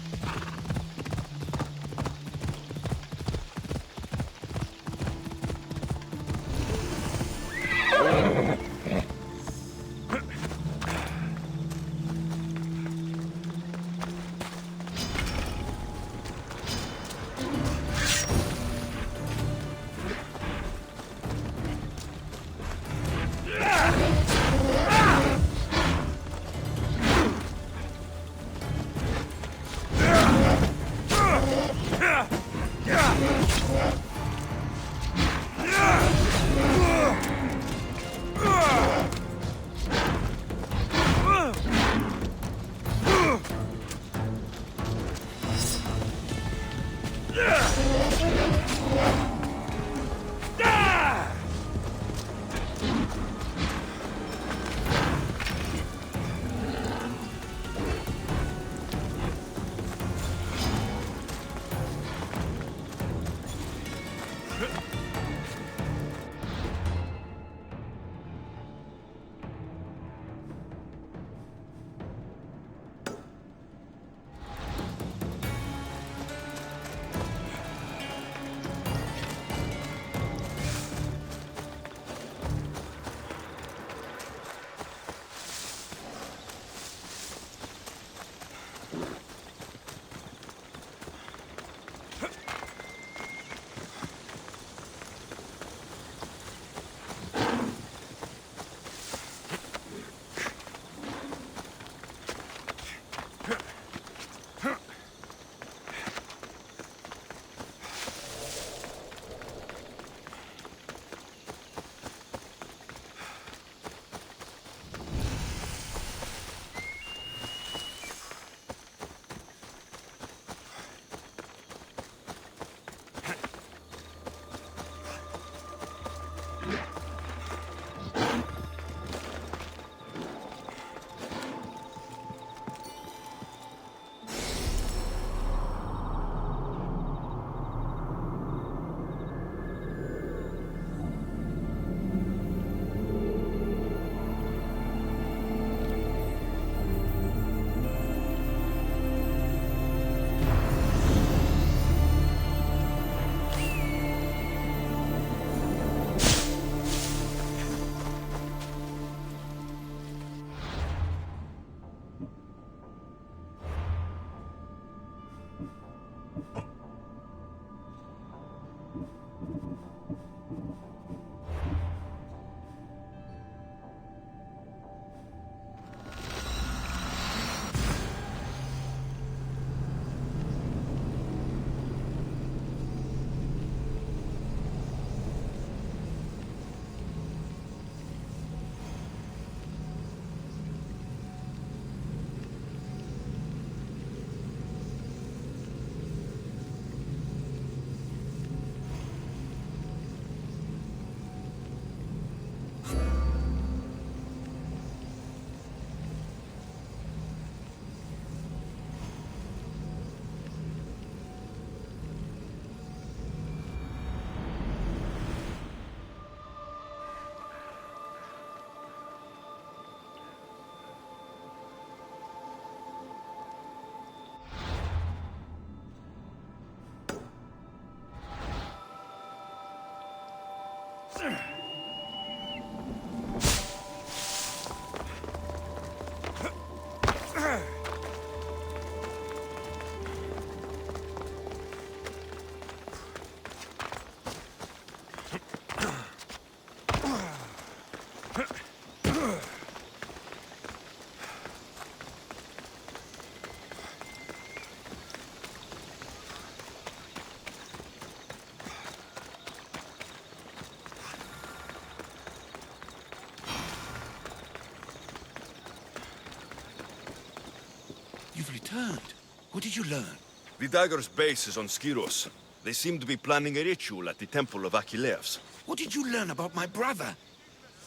You've returned. What did you learn? The dagger's base is on Skiros. They seem to be planning a ritual at the temple of Achilles. What did you learn about my brother?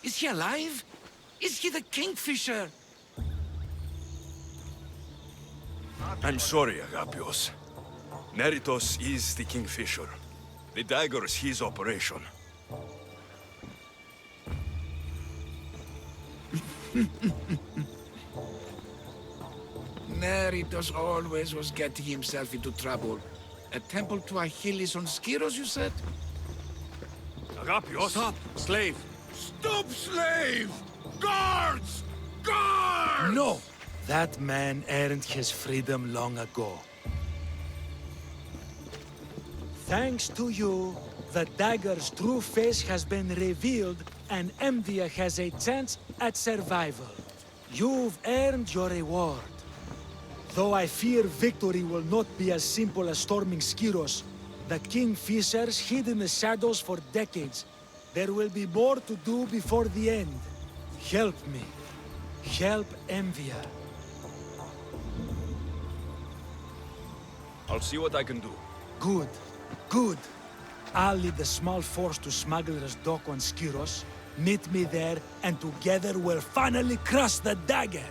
Is he alive? Is he the Kingfisher? I'm sorry, Agapios. Neritos is the Kingfisher. The dagger is his operation. Neritos always was getting himself into trouble. A temple to Achilles on Skiros, you said? Agapios! Stop, slave! Stop, slave! Guards! Guards! No! That man earned his freedom long ago. Thanks to you, the dagger's true face has been revealed and Emdia has a chance at survival. You've earned your reward. Though I fear victory will not be as simple as storming Skiros, the Kingfishers hid in the shadows for decades. There will be more to do before the end. Help me. Help Emvia. I'll see what I can do. Good. Good. I'll lead the small force to Smuggler's Dock on Skiros. Meet me there, and together we'll finally crush the dagger!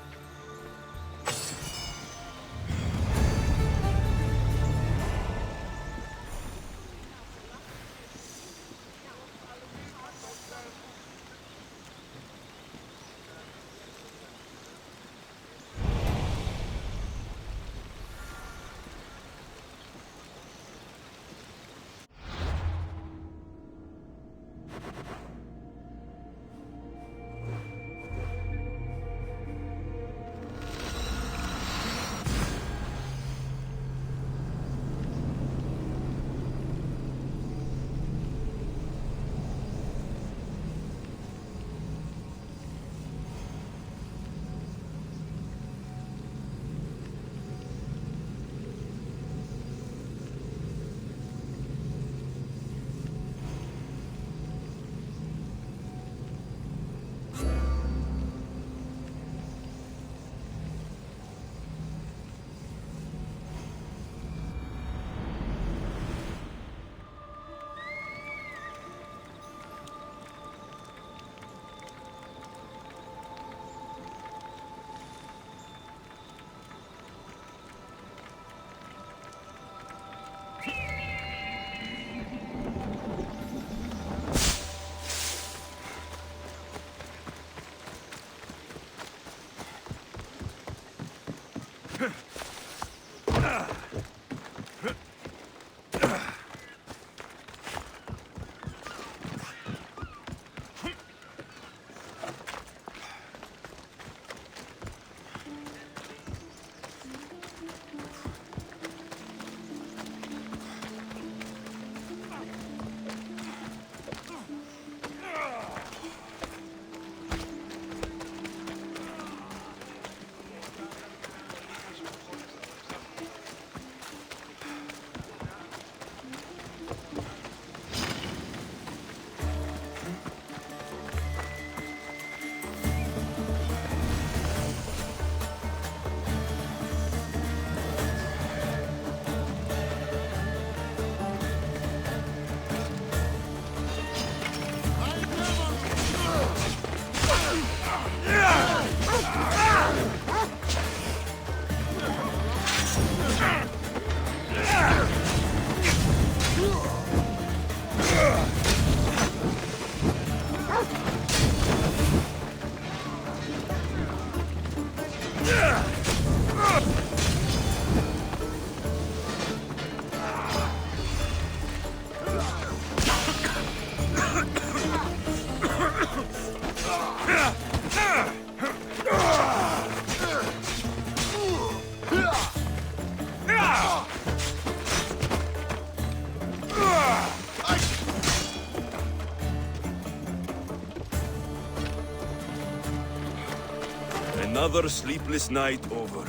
Another sleepless night over.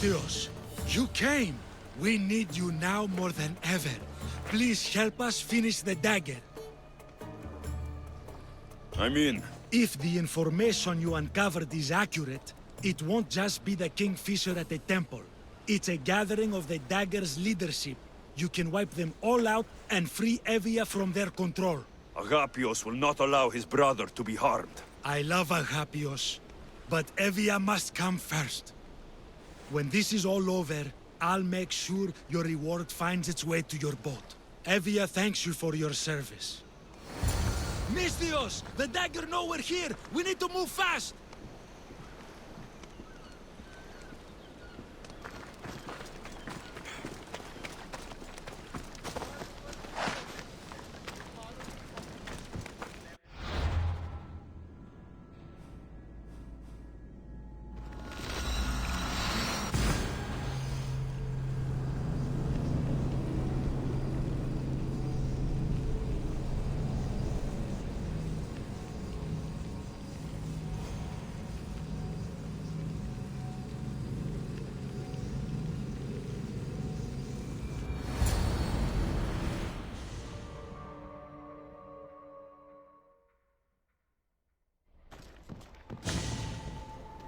Misthios, you came. We need you now more than ever. Please help us finish the dagger. I'm in. If the information you uncovered is accurate, it won't just be the Kingfisher at the temple. It's a gathering of the dagger's leadership. You can wipe them all out and free Evia from their control. Agapios will not allow his brother to be harmed. I love Agapios, but Evia must come first. When this is all over, I'll make sure your reward finds its way to your boat. Evia thanks you for your service. Misthios! The dagger nowhere here! We need to move fast!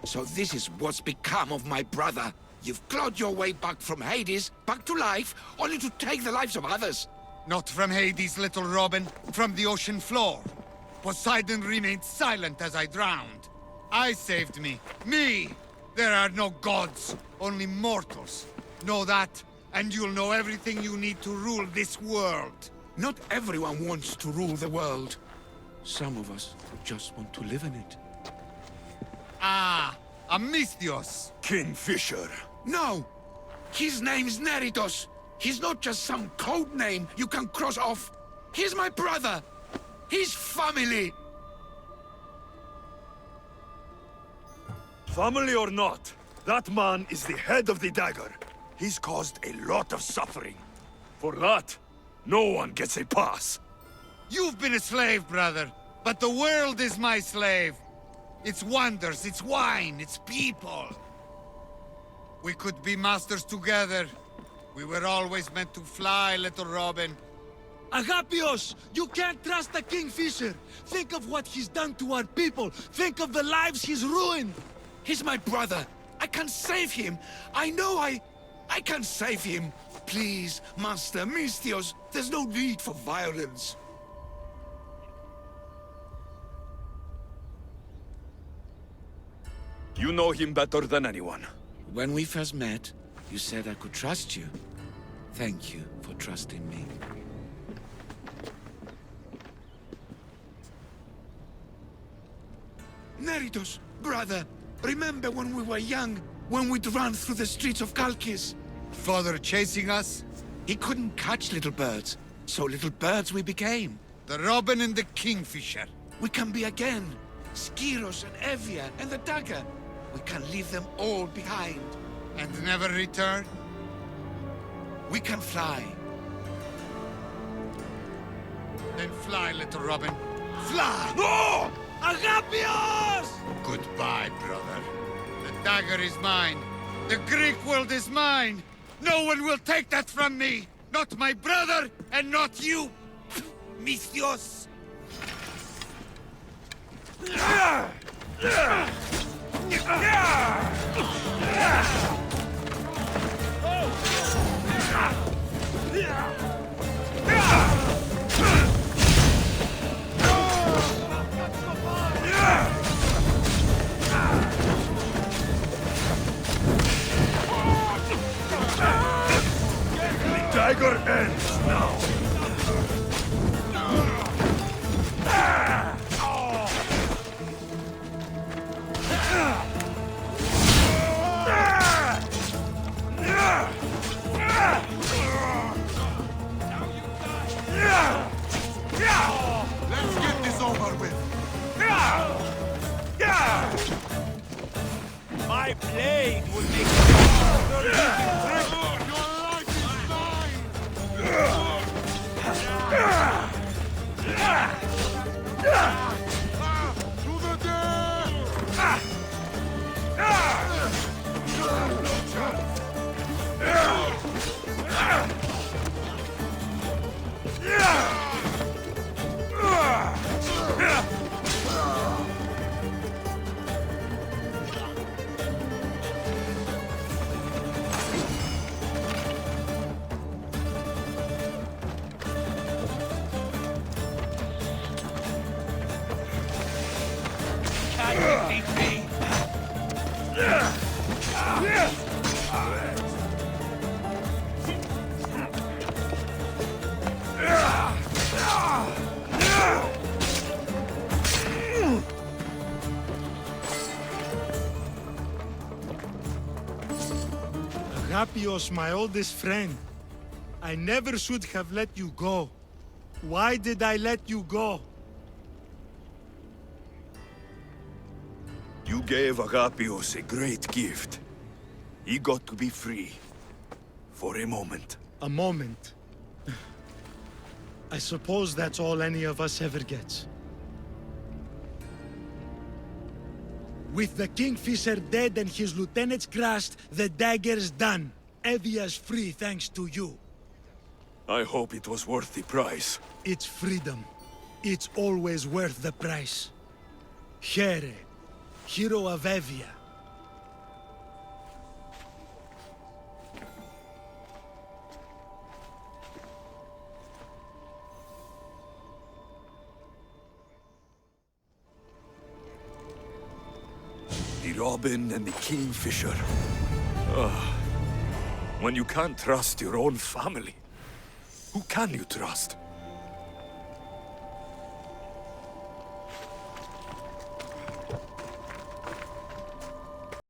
So this is what's become of my brother. You've clawed your way back from Hades, back to life, only to take the lives of others. Not from Hades, little Robin. From the ocean floor. Poseidon remained silent as I drowned. I saved me. Me! There are no gods, only mortals. Know that, and you'll know everything you need to rule this world. Not everyone wants to rule the world. Some of us just want to live in it. Ah, a Misthios. Kingfisher. No! His name's Neritos. He's not just some code name you can cross off. He's my brother. He's family. Family or not, that man is the head of the dagger. He's caused a lot of suffering. For that, no one gets a pass. You've been a slave, brother, but the world is my slave. Its wonders, its wine, its people. We could be masters together. We were always meant to fly, little Robin. Agapios! You can't trust the Kingfisher! Think of what he's done to our people! Think of the lives he's ruined! He's my brother! I can save him! I know I can save him! Please, Master Misthios, there's no need for violence. You know him better than anyone. When we first met, you said I could trust you. Thank you for trusting me. Neritos, brother, remember when we were young, when we'd run through the streets of Kalkis? Father chasing us? He couldn't catch little birds, so little birds we became. The Robin and the Kingfisher. We can be again. Skiros and Evia and the dagger. We can leave them all behind. And never return? We can fly. Then fly, little Robin. Fly! No! Agapios! Goodbye, brother. The dagger is mine. The Greek world is mine. No one will take that from me. Not my brother, and not you. Misthios. The dagger ends now. Let's get this over with. My blade will make Your life is mine! To the death! defeat me. Agapios, my oldest friend. I never should have let you go. Why did I let you go? You gave Agapios a great gift. He got to be free. For a moment. A moment. I suppose that's all any of us ever gets. With the Kingfisher dead and his lieutenants crushed, the dagger's done. Evia's free thanks to you. I hope it was worth the price. It's freedom. It's always worth the price. Here, hero of Evia. The Robin and the Kingfisher. When you can't trust your own family, who can you trust?